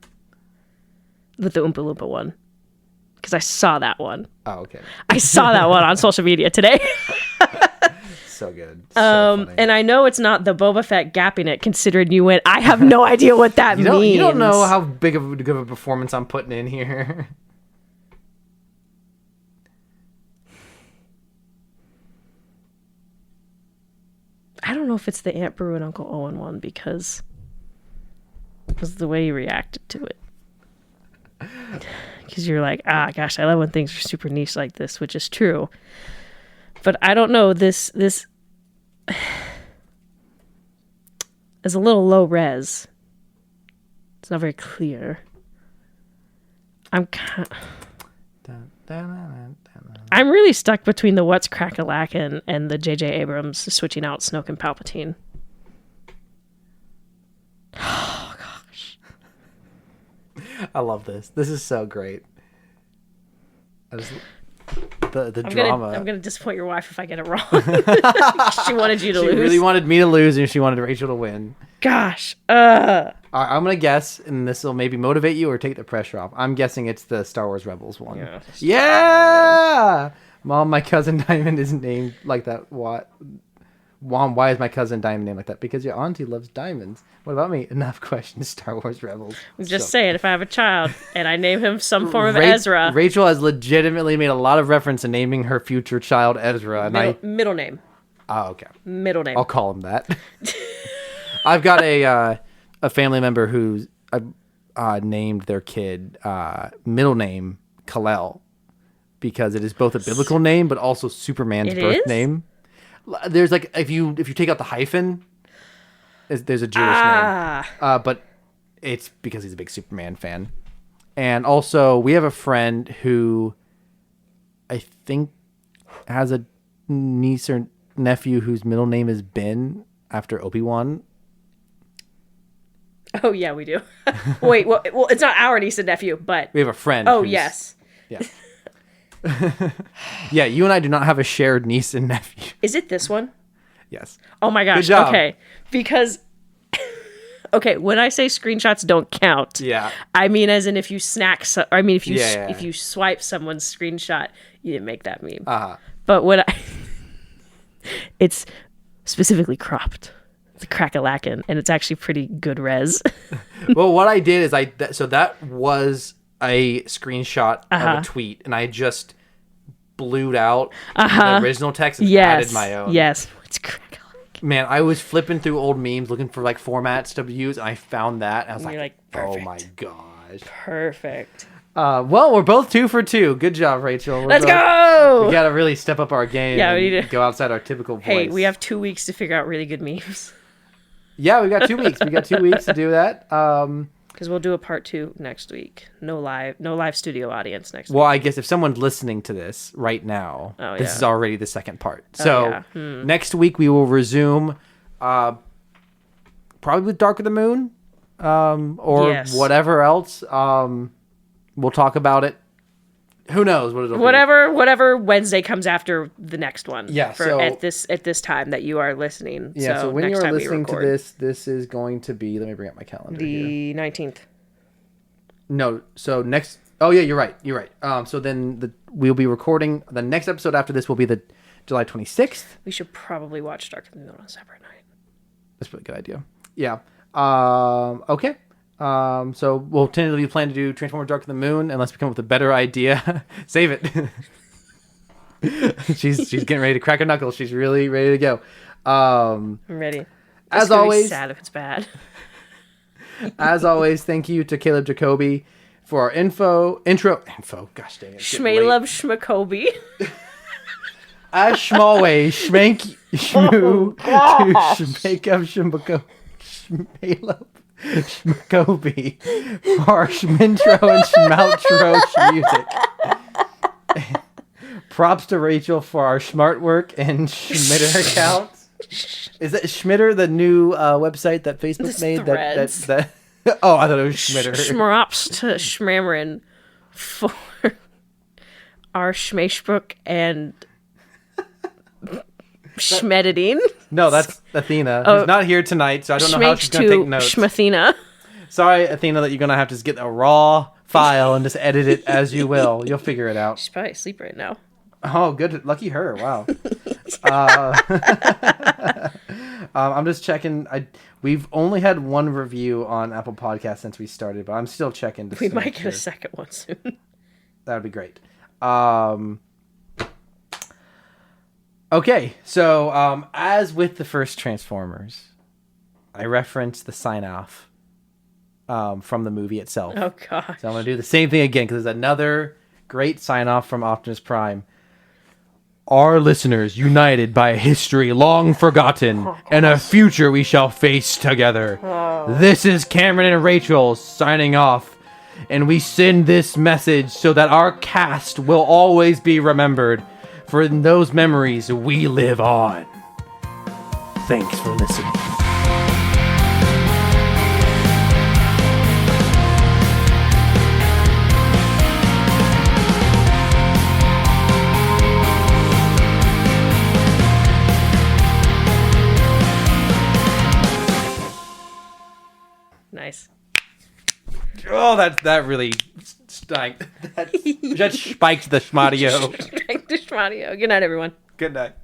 Speaker 2: With the Oompa Loompa one. Because I saw that one.
Speaker 1: Oh, okay.
Speaker 2: I saw that one on social media today.
Speaker 1: So good. So funny.
Speaker 2: And I know it's not the Boba Fett gapping it, considering you went, I have no idea what that means.
Speaker 1: You don't know how big of a performance I'm putting in here.
Speaker 2: I don't know if it's the Aunt Beru and Uncle Owen one because it was the way you reacted to it. Because you're like, gosh, I love when things are super niche like this, which is true. But I don't know, this is a little low res. It's not very clear. I'm really stuck between the What's Crack-a-Lackin' and the J.J. Abrams switching out Snoke and Palpatine. Oh, gosh.
Speaker 1: I love this. This is so great. The drama.
Speaker 2: I'm gonna disappoint your wife if I get it wrong. She wanted you to lose.
Speaker 1: She really wanted me to lose, and she wanted Rachel to win.
Speaker 2: Gosh.
Speaker 1: I'm gonna guess, and this will maybe motivate you or take the pressure off. I'm guessing it's the Star Wars Rebels one. Yeah. Mom, my cousin Diamond isn't named like that. What? Mom, why is my cousin Diamond named like that? Because your auntie loves diamonds. What about me? Enough questions. Star Wars Rebels.
Speaker 2: I'm just saying, if I have a child and I name him some form of Ezra.
Speaker 1: Rachel has legitimately made a lot of reference to naming her future child Ezra.
Speaker 2: Middle name.
Speaker 1: Oh, okay.
Speaker 2: Middle name.
Speaker 1: I'll call him that. I've got a family member who named their kid middle name Kal-El because it is both a biblical name but also Superman's birth name. There's like if you take out the hyphen, there's a Jewish name, but it's because he's a big Superman fan. And also, we have a friend who I think has a niece or nephew whose middle name is Ben after Obi-Wan.
Speaker 2: Oh yeah, we do. Wait, well, it's not our niece and nephew, but
Speaker 1: we have a friend.
Speaker 2: Oh yes.
Speaker 1: Yeah. Yeah, you and I do not have a shared niece and nephew.
Speaker 2: Is it this one?
Speaker 1: Yes.
Speaker 2: Oh my gosh.
Speaker 1: Good job.
Speaker 2: Okay. Because when I say screenshots don't count,
Speaker 1: yeah,
Speaker 2: I mean as in if you if you swipe someone's screenshot, you didn't make that meme. But it's specifically cropped. It's a crack-a-lackin', and it's actually pretty good res.
Speaker 1: Well, what I did is so that was a screenshot of a tweet, and I just blued out the original text and added my own.
Speaker 2: Yes. It's crack-a-lackin'.
Speaker 1: Man, I was flipping through old memes looking for like formats to use, and I found that, and I was like, oh my gosh.
Speaker 2: Perfect.
Speaker 1: Well, we're both 2 for 2. Good job, Rachel.
Speaker 2: Let's go!
Speaker 1: We gotta really step up our game.
Speaker 2: Yeah, we need to
Speaker 1: go outside our typical voice.
Speaker 2: Hey, we have 2 weeks to figure out really good memes.
Speaker 1: Yeah, we got 2 weeks. We got 2 weeks to do that.
Speaker 2: Because we'll do a part 2 next week. No live studio audience next week.
Speaker 1: Well, I guess if someone's listening to this right now, this is already the second part. So next week we will resume, probably with Dark of the Moon, or whatever else. We'll talk about it. Who knows what it'll be.
Speaker 2: Whatever Wednesday comes after the next one.
Speaker 1: Yeah.
Speaker 2: At this time that you are listening.
Speaker 1: Yeah. So when you are listening to this is going to be. Let me bring up my calendar.
Speaker 2: The 19th.
Speaker 1: No. So next. Oh yeah, you're right. You're right. So then we'll be recording the next episode after this will be the July 26th.
Speaker 2: We should probably watch Dark of the Moon on a separate night.
Speaker 1: That's a really good idea. Yeah. Okay. So we'll tentatively plan to do Transformers Dark of the Moon unless we come up with a better idea. Save it. She's getting ready to crack her knuckles. She's really ready to go. I'm
Speaker 2: ready.
Speaker 1: As always,
Speaker 2: be sad if it's bad.
Speaker 1: As always, thank you to Caleb Jacoby for our intro. Gosh dang it.
Speaker 2: Shmaleb Shmakobi.
Speaker 1: Ashmalway Schmank Shmoo to Shmakeup Shimbako Shmaleb. Schmakobi for our Schmintro and Schmaltro music. Props to Rachel for our smart work and Schmitter accounts. Is that Schmitter the new website that Facebook
Speaker 2: It's
Speaker 1: made?
Speaker 2: Threads.
Speaker 1: That oh, I thought it was Schmitter.
Speaker 2: Schmrops to Schmamrin for our Schmashbook and Schmedidine.
Speaker 1: No, that's Athena. Who's not here tonight, so I don't know how she's going to take notes.
Speaker 2: Schmathena.
Speaker 1: Sorry, Athena, that you're going to have to just get a raw file and just edit it as you will. You'll figure it out.
Speaker 2: She's probably asleep right now.
Speaker 1: Oh, good. Lucky her. Wow. I'm just checking. We've only had one review on Apple Podcasts since we started, but I'm still checking.
Speaker 2: We might get a second one soon.
Speaker 1: That would be great. Okay, so as with the first Transformers, I referenced the sign-off from the movie itself.
Speaker 2: Oh, gosh.
Speaker 1: So I'm going to do the same thing again, because there's another great sign-off from Optimus Prime. Our listeners, united by a history long forgotten, and a future we shall face together. This is Cameron and Rachel signing off, and we send this message so that our cast will always be remembered, for in those memories we live on. Thanks for listening.
Speaker 2: Nice.
Speaker 1: Oh, that really spiked. That spiked the schmadio.
Speaker 2: Good night, everyone.
Speaker 1: Good night.